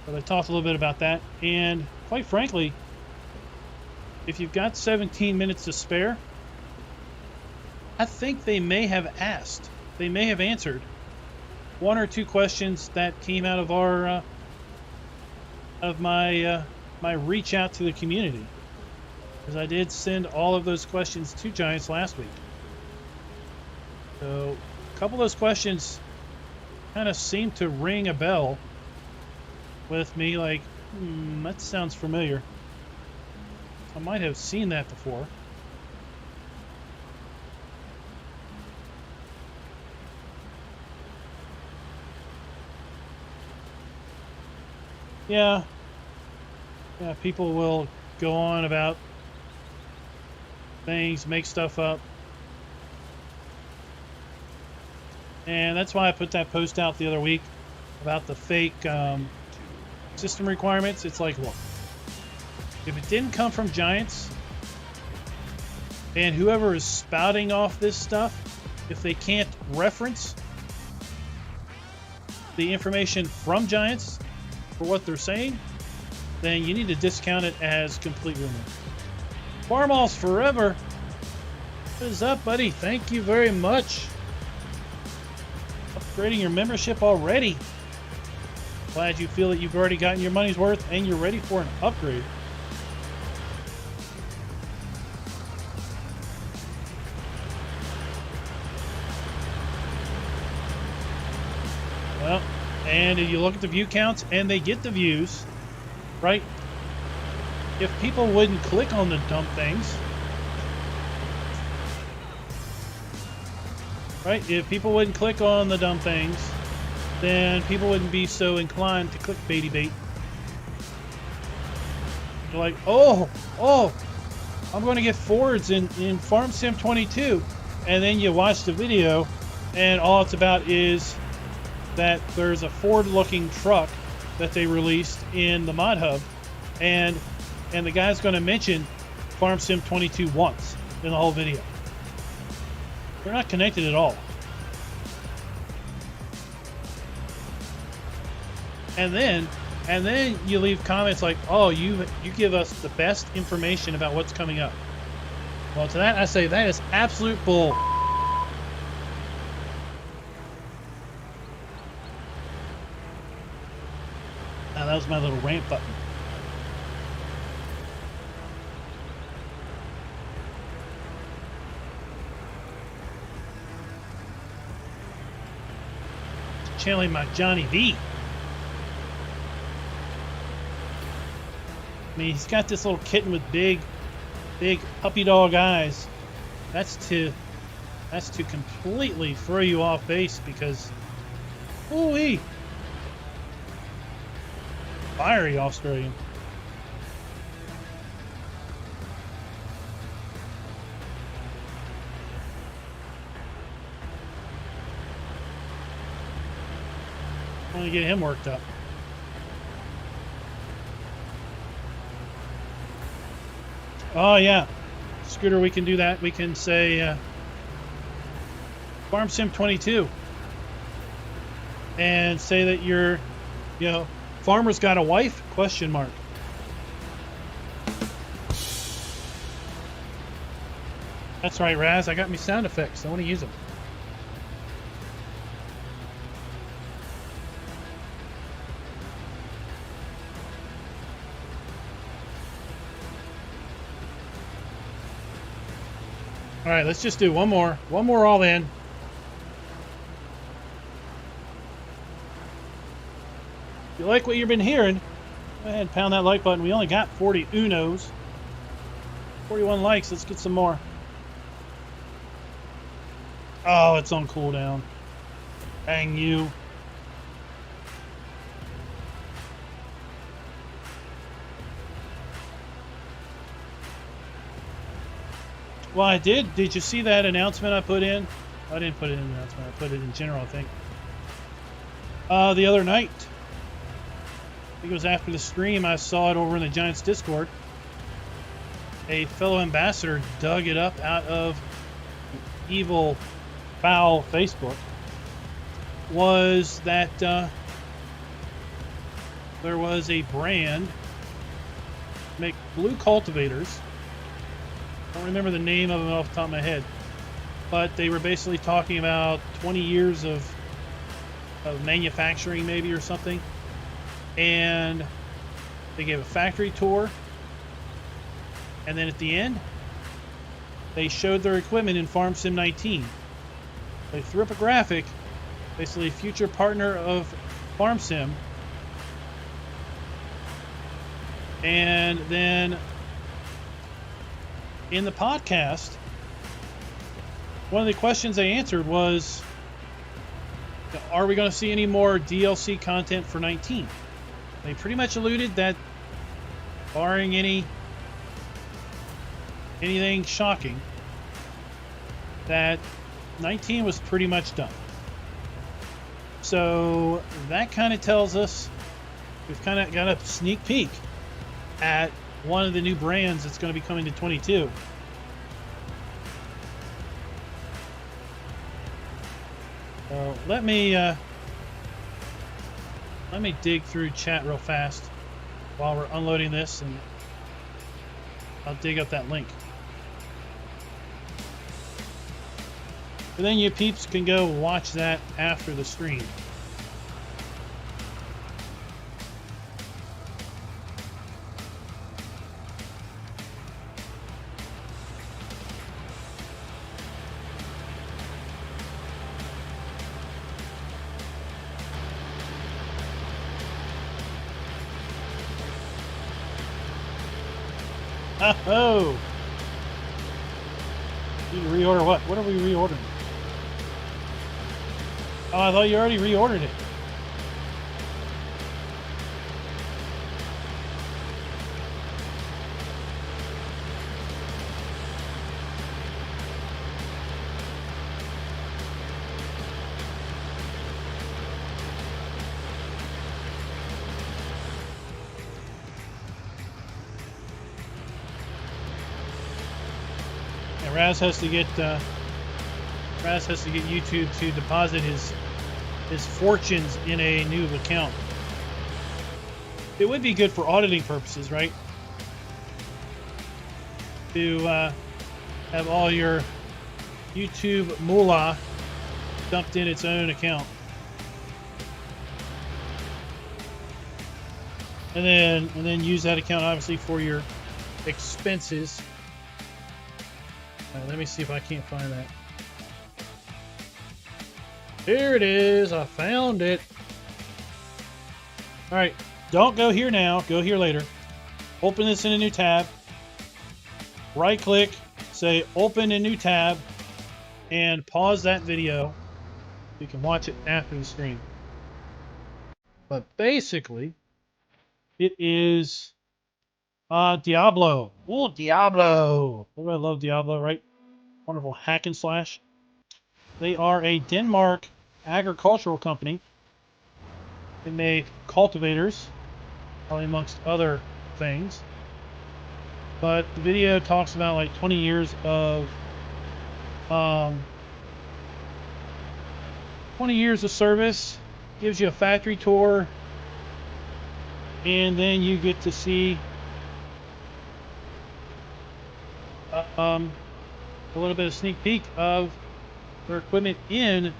But I talked a little bit about that, and quite frankly, if you've got 17 minutes to spare, I think they may have asked, they may have answered one or two questions that came out of my reach out to the community, because I did send all of those questions to Giants last week. So a couple of those questions kind of seemed to ring a bell with me, like, that sounds familiar. I might have seen that before. Yeah, people will go on about things, make stuff up. And that's why I put that post out the other week about the fake system requirements. It's like, look, if it didn't come from Giants, and whoever is spouting off this stuff, if they can't reference the information from Giants for what they're saying, then you need to discount it as complete rumor. Farmalls Forever, what is up, buddy? Thank you very much. upgrading your membership already. Glad you feel that you've already gotten your money's worth and you're ready for an upgrade. Well, and if you look at the view counts and they get the views, right? If people wouldn't click on the dumb things, right? If people wouldn't click on the dumb things, then people wouldn't be so inclined to click baity bait. They're like, oh, I'm going to get Fords in Farm Sim 22. And then you watch the video, and all it's about is that there's a Ford-looking truck that they released in the mod hub, and the guy's going to mention Farm Sim 22 once in the whole video. They're not connected at all. And then you leave comments like, oh, you give us the best information about what's coming up. Well, to that I say that is absolute bull. Now that was my little rant button. Channeling my Johnny V. I mean, he's got this little kitten with big puppy dog eyes. That's to completely throw you off base because, ooh-wee, fiery Australian. I want to get him worked up. Oh yeah, Scooter, we can do that. We can say Farm Sim 22 and say that you're, farmer's got a wife? Question mark. That's right, Raz. I got me sound effects. I want to use them. All right, let's just do one more all in. If you like what you've been hearing, go ahead and pound that like button. We only got 40 unos. 41 likes. Let's get some more. Oh, it's on cooldown. Dang you. Well, I did. Did you see that announcement I put in? I didn't put it in the announcement. I put it in general, I think. The other night. I think it was after the stream. I saw it over in the Giants Discord. A fellow ambassador dug it up out of evil, foul Facebook. Was that there was a brand make blue cultivators. I don't remember the name of them off the top of my head, but they were basically talking about 20 years of manufacturing maybe or something, and they gave a factory tour, and then at the end they showed their equipment in Farm Sim 19. They threw up a graphic, basically future partner of Farm Sim, and then in the podcast, one of the questions they answered was, are we going to see any more DLC content for 19? They pretty much alluded that, barring anything shocking, that 19 was pretty much done. So that kind of tells us we've kind of got a sneak peek at one of the new brands that's going to be coming to 22. So let me dig through chat real fast while we're unloading this, and I'll dig up that link. But then you peeps can go watch that after the stream. Oh! You need to reorder what? What are we reordering? Oh, I thought you already reordered it. And Raz has to get YouTube to deposit his fortunes in a new account. It would be good for auditing purposes, right? To have all your YouTube moolah dumped in its own account. And then use that account obviously for your expenses. Let me see if I can't find that. Here it is. I found it. All right. Don't go here now. Go here later. Open this in a new tab. Right click. Say open a new tab. And pause that video. You can watch it after the stream. But basically, it is Diablo. Oh, Diablo. I love Diablo, right? Wonderful hack and slash. They are a Denmark agricultural company. They make cultivators, probably amongst other things. But the video talks about like 20 years of 20 years of service, gives you a factory tour, and then you get to see a little bit of sneak peek of their equipment in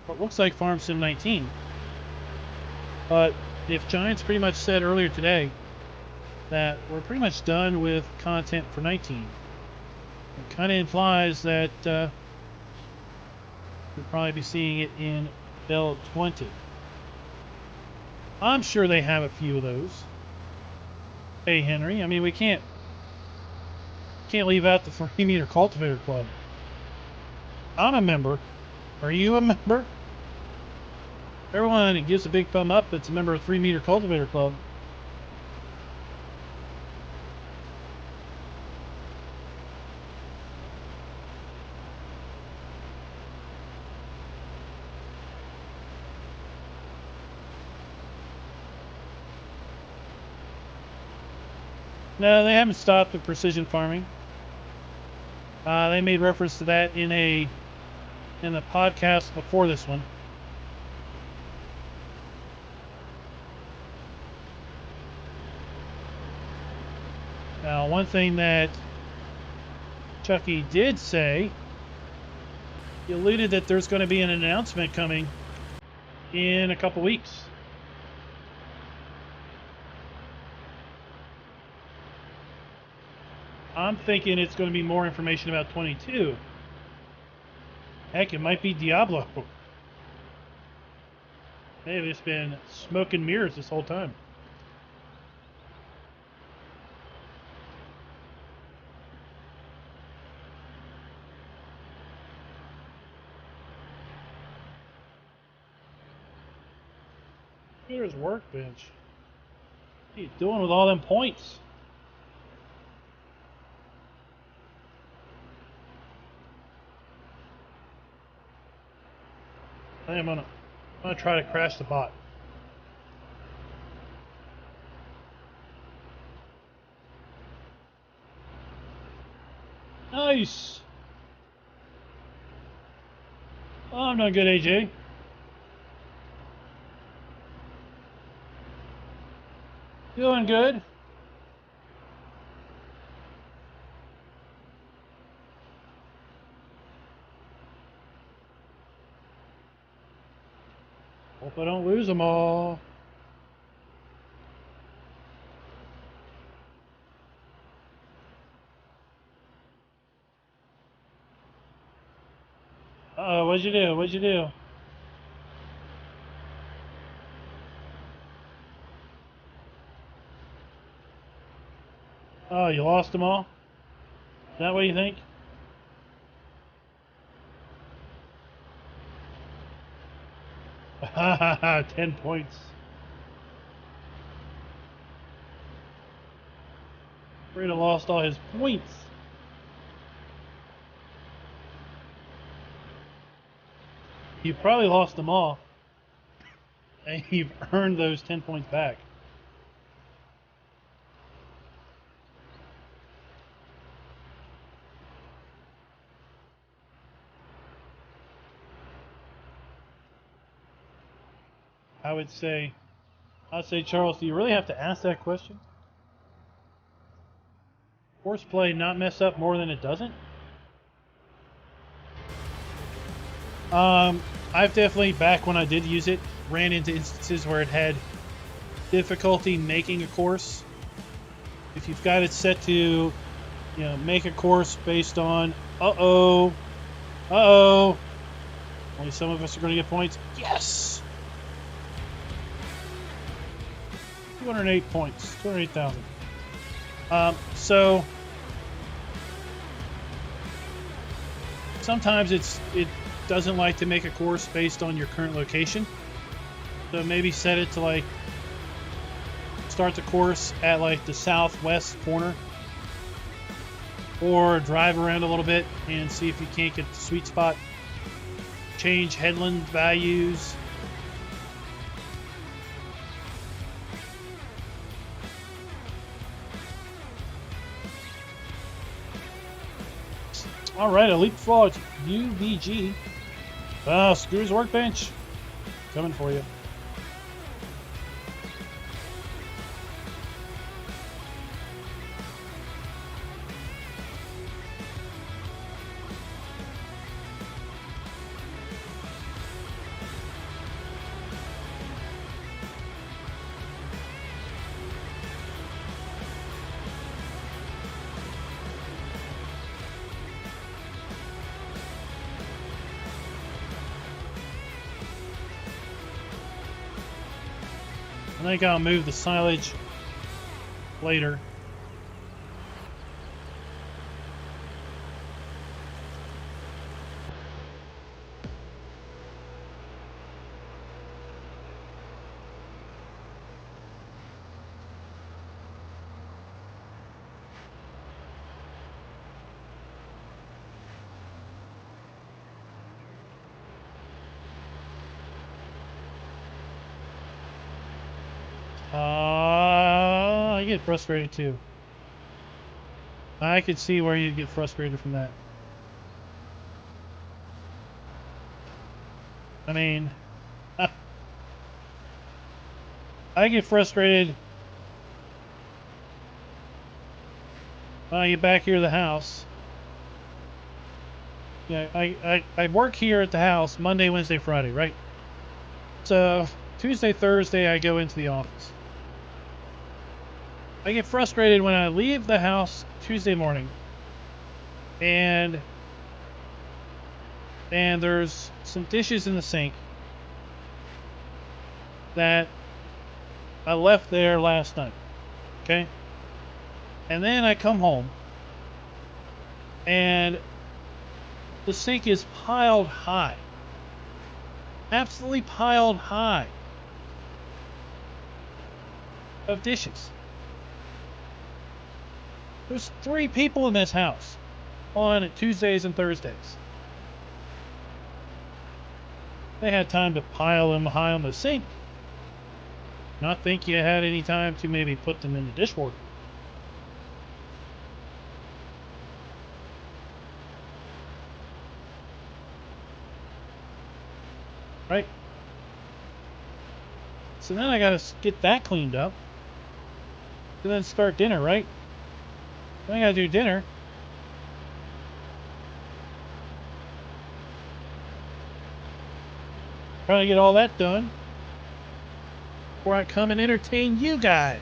what looks like Farm Sim 19. But if Giants pretty much said earlier today that we're pretty much done with content for 19, it kind of implies that we'll probably be seeing it in Build 20. I'm sure they have a few of those. Hey Henry, I mean we can't leave out the 3-meter cultivator club. I'm a member. Are you a member? Everyone gives a big thumb up that's a member of 3-meter cultivator club. No, they haven't stopped with precision farming. They made reference to that in the podcast before this one. Now, one thing that Chucky did say, he alluded that there's going to be an announcement coming in a couple weeks. I'm thinking it's going to be more information about 22. Heck, it might be Diablo. They've just been smoke and mirrors this whole time. Here's workbench. What are you doing with all them points? I'm gonna try to crash the bot. Nice. Oh, I'm not good, AJ. Doing good. Hope I don't lose them all. Uh-oh, what'd you do? What'd you do? Oh, you lost them all? Is that what you think? Ha ha ha, 10 points. Fredo lost all his points. You probably lost them all. And you've earned those 10 points back. I'd say, Charles, do you really have to ask that question? Horseplay not mess up more than it doesn't? I've definitely, back when I did use it, ran into instances where it had difficulty making a course. If you've got it set to, make a course based on, only some of us are going to get points. Yes! 208 points, 208,000. So sometimes it doesn't like to make a course based on your current location. So maybe set it to start the course at the southwest corner, or drive around a little bit and see if you can't get the sweet spot. Change headland values. All right, Elite Fraud UVG. Screws Workbench. Coming for you. I think I'll move the silage later. I get frustrated too. I could see where you'd get frustrated from that. I mean, I get frustrated when I get back here to the house. I work here at the house Monday, Wednesday, Friday, right? So Tuesday, Thursday, I go into the office. I get frustrated when I leave the house Tuesday morning and there's some dishes in the sink that I left there last night. Okay? And then I come home and the sink is piled high. Absolutely piled high of dishes. There's 3 people in this house on Tuesdays and Thursdays. They had time to pile them high on the sink. Not think you had any time to maybe put them in the dishwasher. Right? So then I gotta get that cleaned up. And then start dinner, right? Then I gotta do dinner. Trying to get all that done. before I come and entertain you guys.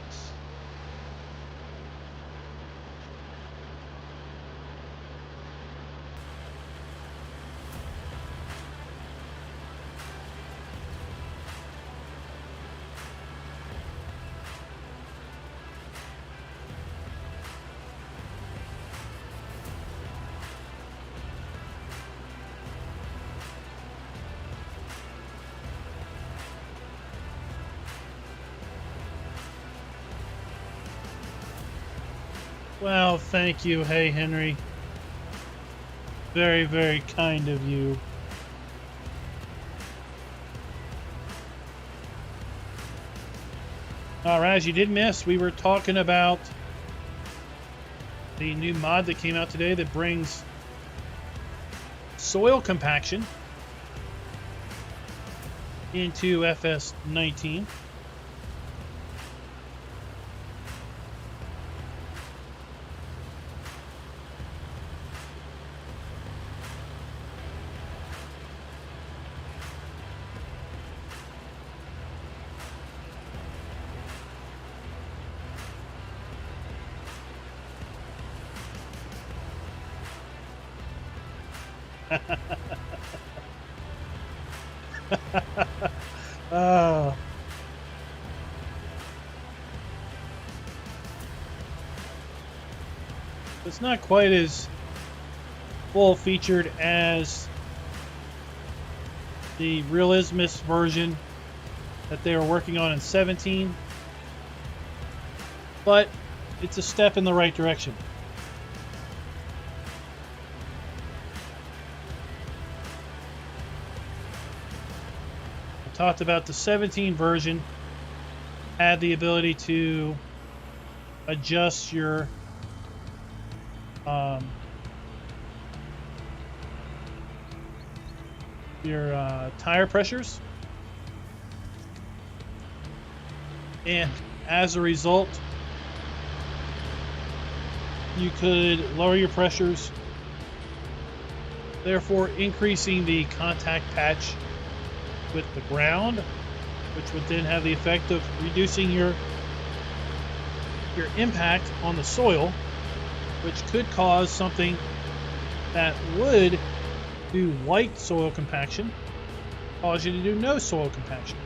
Well, thank you, Hey Henry. Very, very kind of you. Alright, as you did miss, we were talking about the new mod that came out today that brings soil compaction into FS19. It's not quite as full-featured as the realismus version that they were working on in 17, but it's a step in the right direction. I talked about the 17 version had the ability to adjust your tire pressures, and as a result you could lower your pressures, therefore increasing the contact patch with the ground, which would then have the effect of reducing your impact on the soil, which could cause something that would do light soil compaction, cause you to do no soil compaction.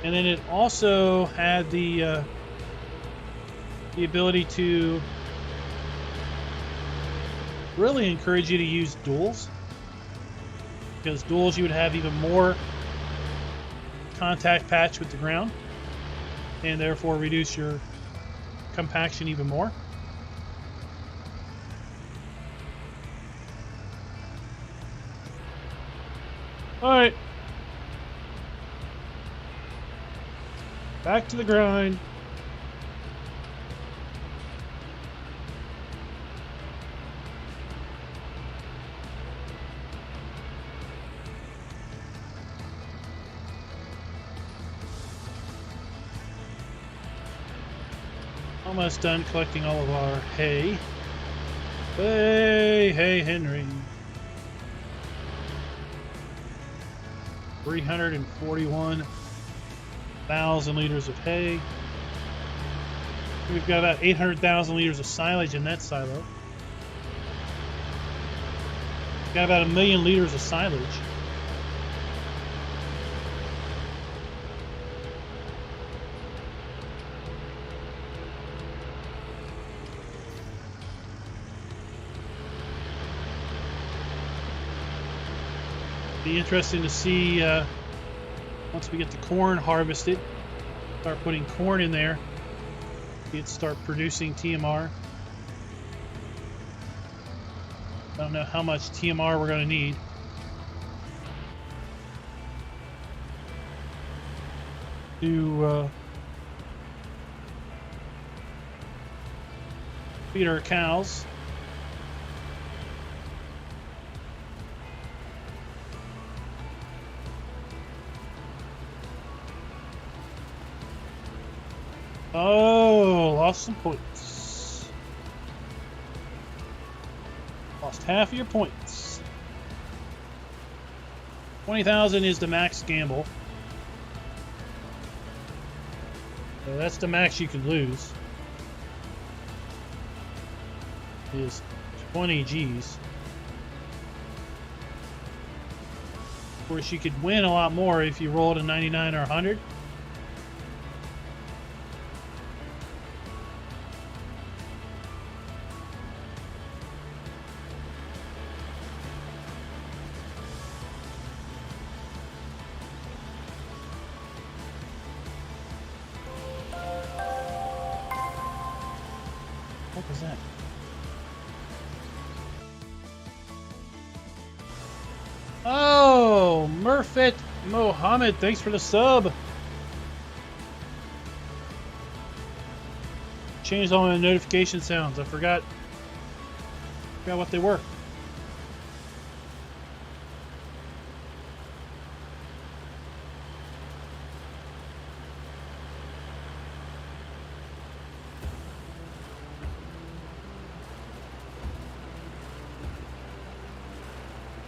And then it also had the ability to really encourage you to use duals, because duals you would have even more contact patch with the ground and therefore reduce your compaction even more. Alright, back to the grind. Almost done collecting all of our hay. Hey Henry. 341,000 liters of hay. We've got about 800,000 liters of silage in that silo. We've got about 1 million liters of silage. Be interesting to see once we get the corn harvested, start putting corn in there, it start producing TMR. I don't know how much TMR we're going to need. To feed our cows. Oh, lost some points. Lost half of your points. 20,000 is the max gamble. So that's the max you could lose. Is 20 Gs. Of course, you could win a lot more if you rolled a 99 or 100. What was that? Oh, Murfit Mohammed, thanks for the sub. Changed all my notification sounds. I forgot what they were.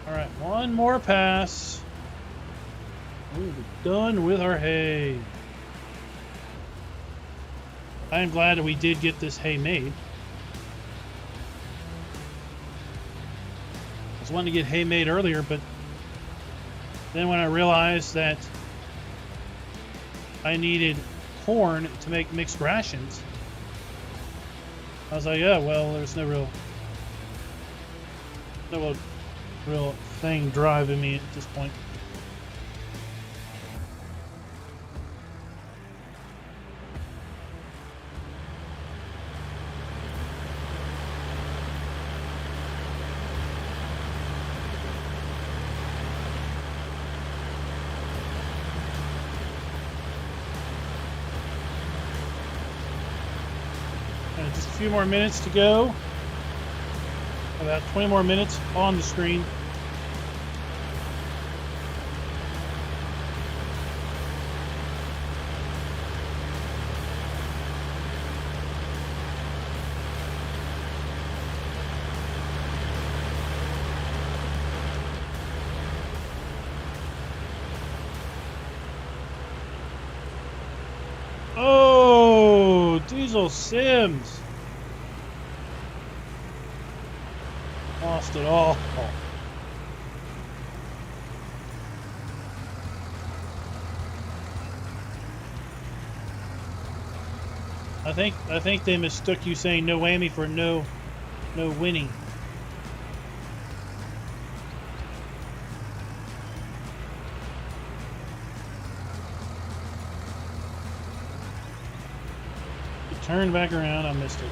All right, one more pass. We'll be done with our hay. I am glad that we did get this hay made. I was wanting to get hay made earlier, but then when I realized that I needed corn to make mixed rations, I was like, yeah, well, there's no real thing driving me at this point. Just a few more minutes to go. About 20 more minutes on the screen. Oh, Diesel Sims. Lost it all. I think they mistook you saying no whammy for no winning. It turned back around, I missed it.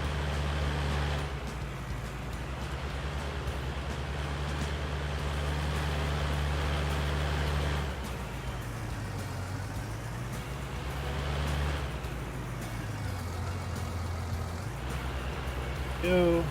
Go.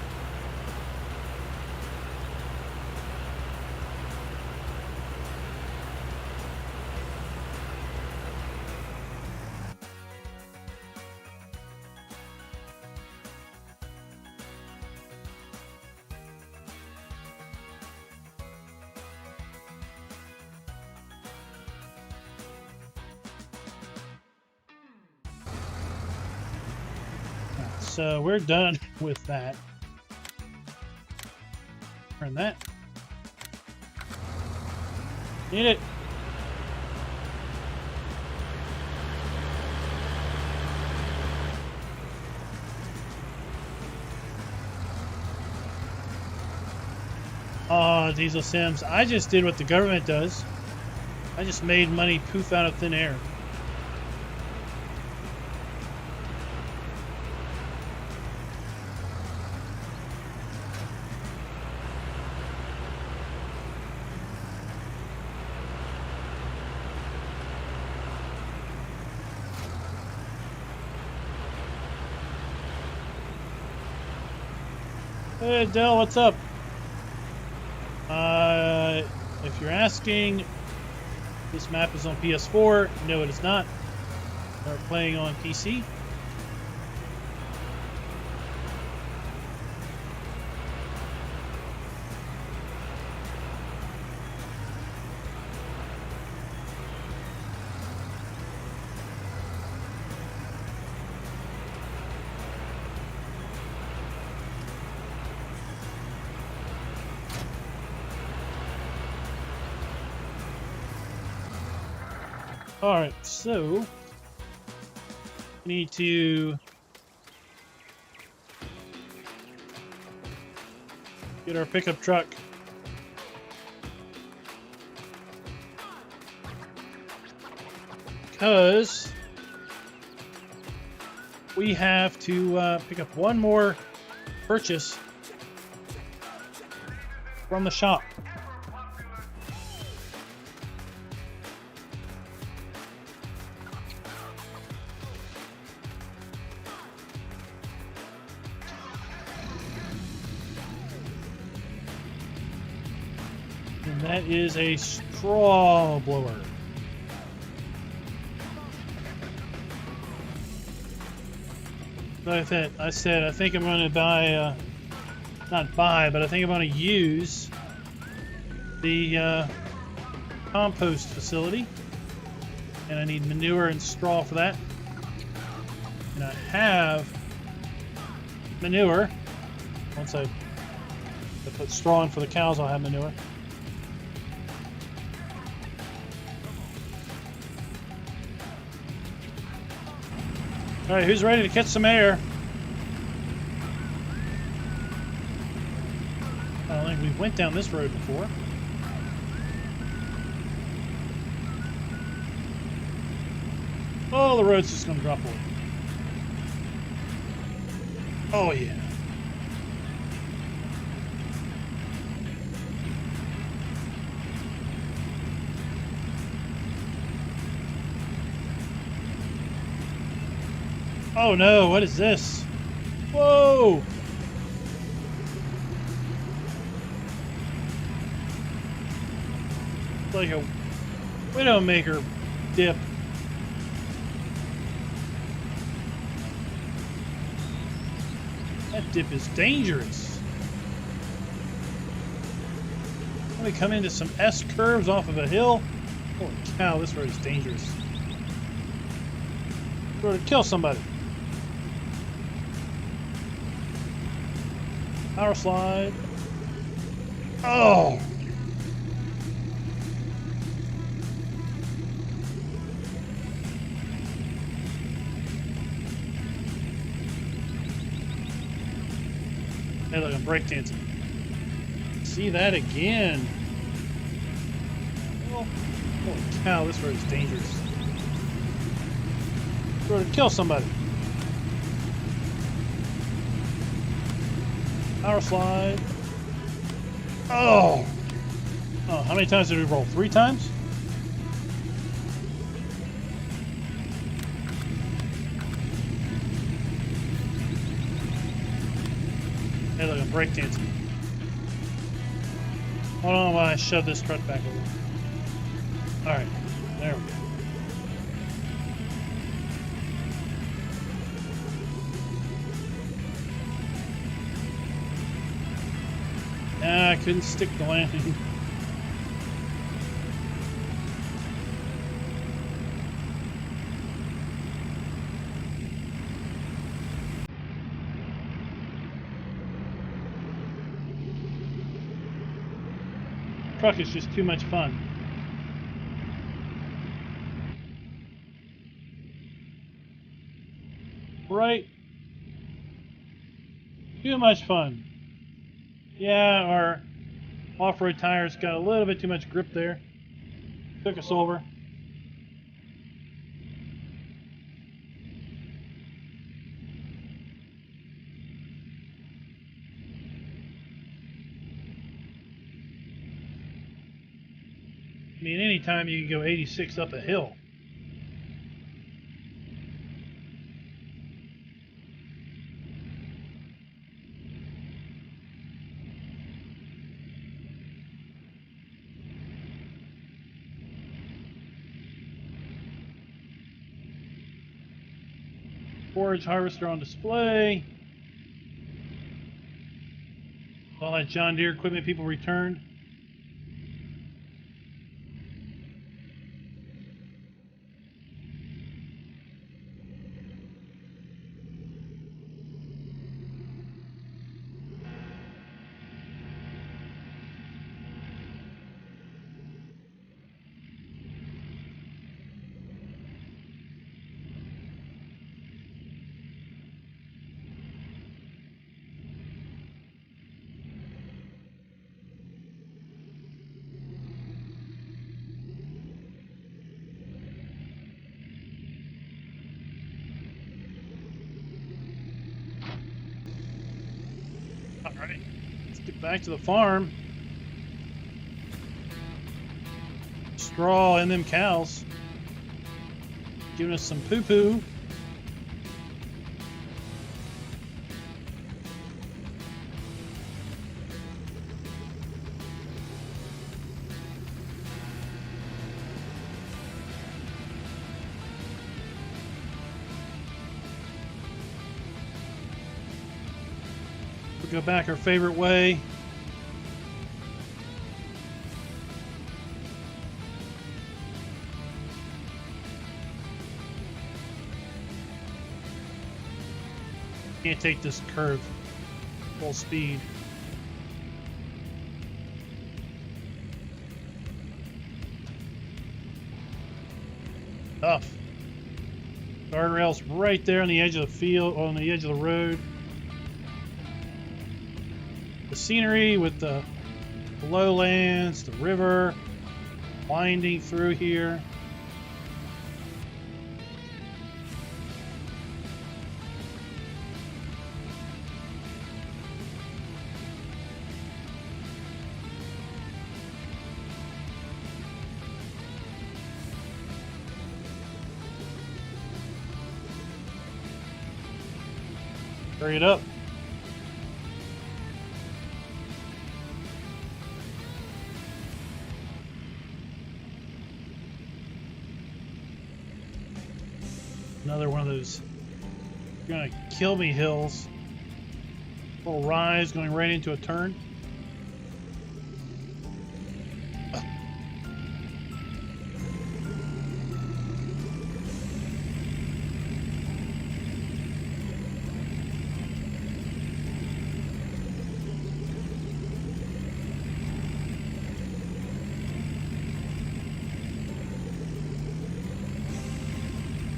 So we're done with that. Turn that. Need it. Oh, Diesel Sims. I just did what the government does. I just made money poof out of thin air. Hey, Dell, what's up? If you're asking, this map is on PS4. No, it is not. We're playing on PC. All right, so we need to get our pickup truck. Because we have to pick up one more purchase from the shop. And that is a straw blower. Like that, I said, I think I'm going to buy, not buy, but I think I'm going to use the compost facility. And I need manure and straw for that. And I have manure. Once I put straw in for the cows, I'll have manure. All right, who's ready to catch some air? I don't think we went down this road before. Oh, the road's just going to drop away. Oh, yeah. Oh no, what is this? Whoa! It's like a Widowmaker dip. That dip is dangerous. Let me come into some S curves off of a hill. Holy cow, this road is dangerous. We're going to kill somebody. Power slide. Oh! Hey, look, I'm breakdancing. See that again. Oh, holy cow, this road is dangerous. We're going to kill somebody. Power slide. Oh! Oh, how many times did we roll? 3 times? Hey, look, I'm breakdancing. Hold on while I shove this truck back over. Alright, there we go. I couldn't stick the landing. Truck is just too much fun. Right? Too much fun. Yeah, our off-road tires got a little bit too much grip there. Took us over. I mean, anytime you can go 86 up a hill. Forage harvester on display. All that John Deere equipment people returned. All right, let's get back to the farm. Straw and them cows giving us some poo-poo. We'll go back our favorite way. Can't take this curve full speed. Tough. Guardrails right there on the edge of the field, on the edge of the road. The scenery with the lowlands, the river winding through here. Hurry it up. Another one of those gonna kill me hills. Little rise going right into a turn.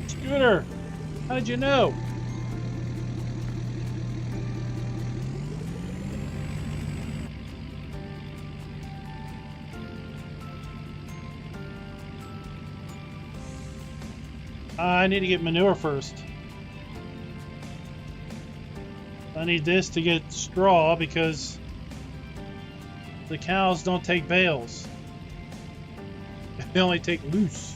Scooter, how did you know? I need to get manure first. I need this to get straw because the cows don't take bales. They only take loose.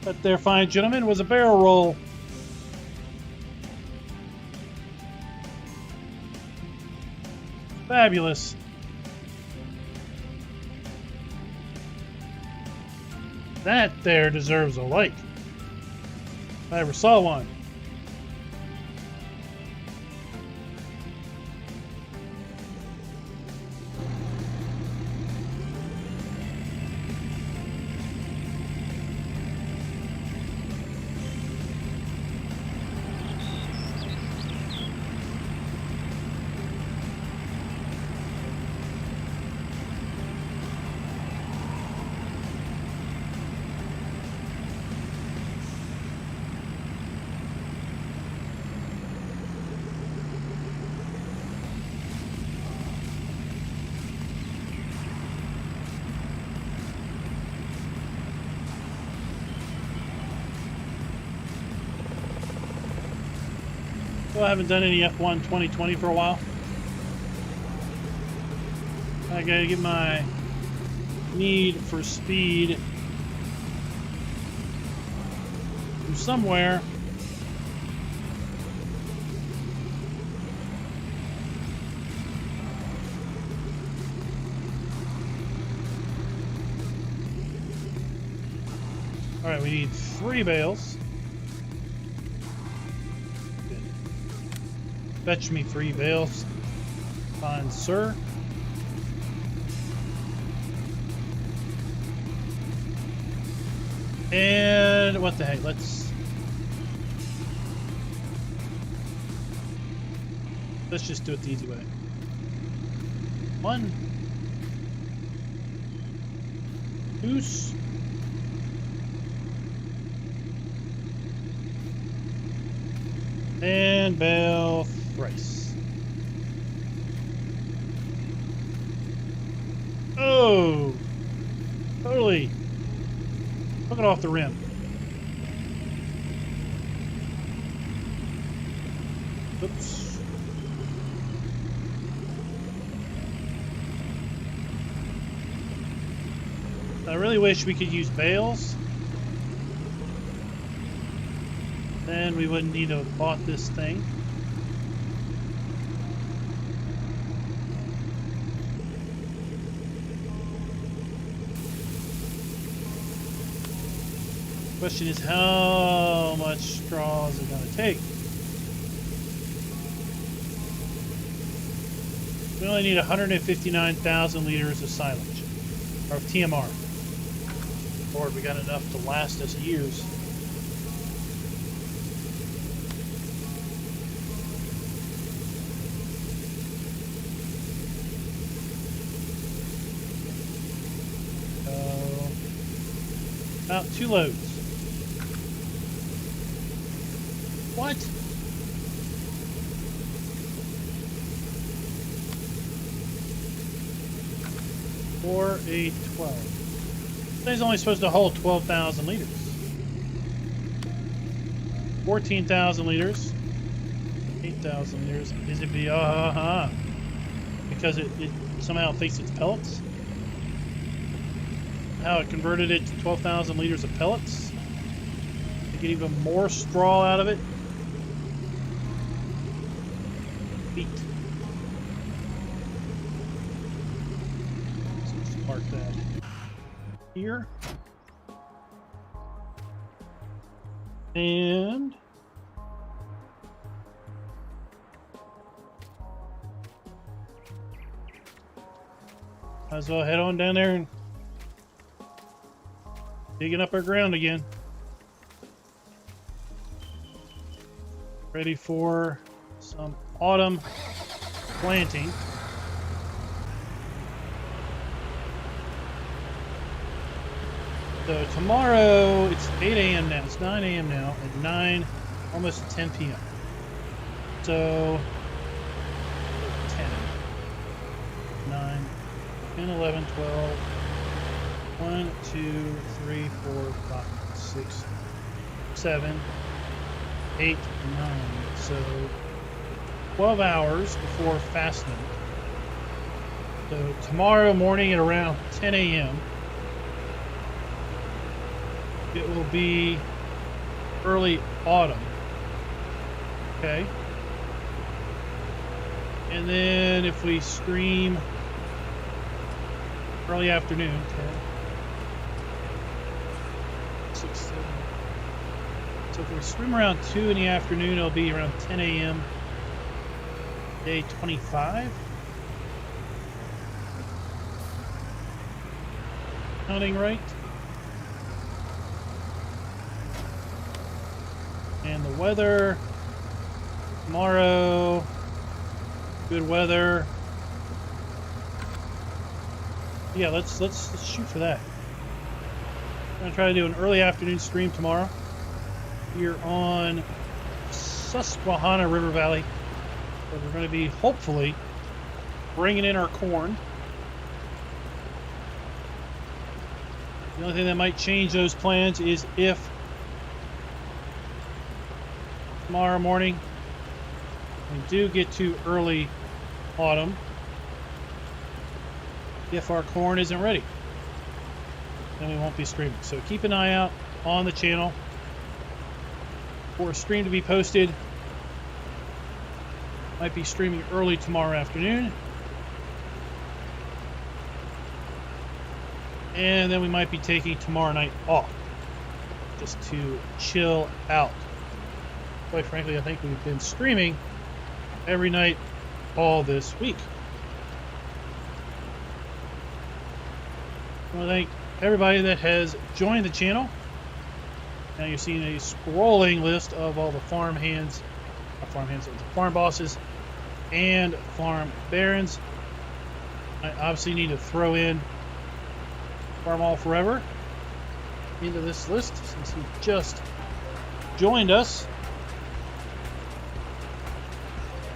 That there, fine gentlemen, was a barrel roll. Fabulous. That there deserves a like. If I ever saw one. Well, I haven't done any F1 2020 for a while. I gotta get my need for speed from somewhere. All right, we need 3 bales. Fetch me 3 bales. Fine, sir. And what the heck? Let's just do it the easy way. 1. Goose. And bale thrice. Oh, Totally took it off the rim. Oops. I really wish we could use bales. Then we wouldn't need to have bought this thing. Question is, how much straw is it going to take? We only need 159,000 liters of silage, or of TMR. Lord, we got enough to last us years. About 2 loads. What? Or a 12. This thing's only supposed to hold 12,000 liters. 14,000 liters. 8,000 liters. Is it because it somehow thinks it's pellets? How it converted it to 12,000 liters of pellets to get even more straw out of it. Feet. So let's mark that here. And might as well head on down there and digging up our ground again. Ready for some autumn planting. So tomorrow, it's 8 a.m. now. It's 9 a.m. now. At 9, almost 10 p.m. So 10, 9, 10, 11, 12. 1, 2, 3, 4, 5, 6, 7, 8, 9. So 12 hours before fasting. So tomorrow morning at around 10 a.m. it will be early autumn. Okay. And then if we stream early afternoon, 10, 6, 7. So if we swim around 2 in the afternoon, it'll be around 10 a.m. Day 25. Counting right. And the weather tomorrow, good weather. Yeah, let's shoot for that. I'm gonna try to do an early afternoon stream tomorrow here on Susquehanna River Valley. So we're going to be hopefully bringing in our corn. The only thing that might change those plans is if tomorrow morning we do get to early autumn, if our corn isn't ready, then we won't be streaming. So keep an eye out on the channel for a stream to be posted. Might be streaming early tomorrow afternoon. And then we might be taking tomorrow night off just to chill out. Quite frankly, I think we've been streaming every night all this week. I want to thank everybody that has joined the channel. Now you're seeing a scrolling list of all the farm bosses and farm barons. I obviously need to throw in Farm All Forever into this list since he just joined us.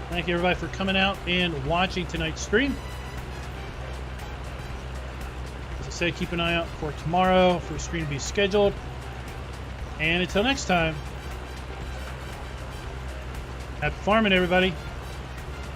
Thank you everybody for coming out and watching tonight's stream. As I say, keep an eye out for tomorrow for a screen to be scheduled. And until next time, happy farming, everybody.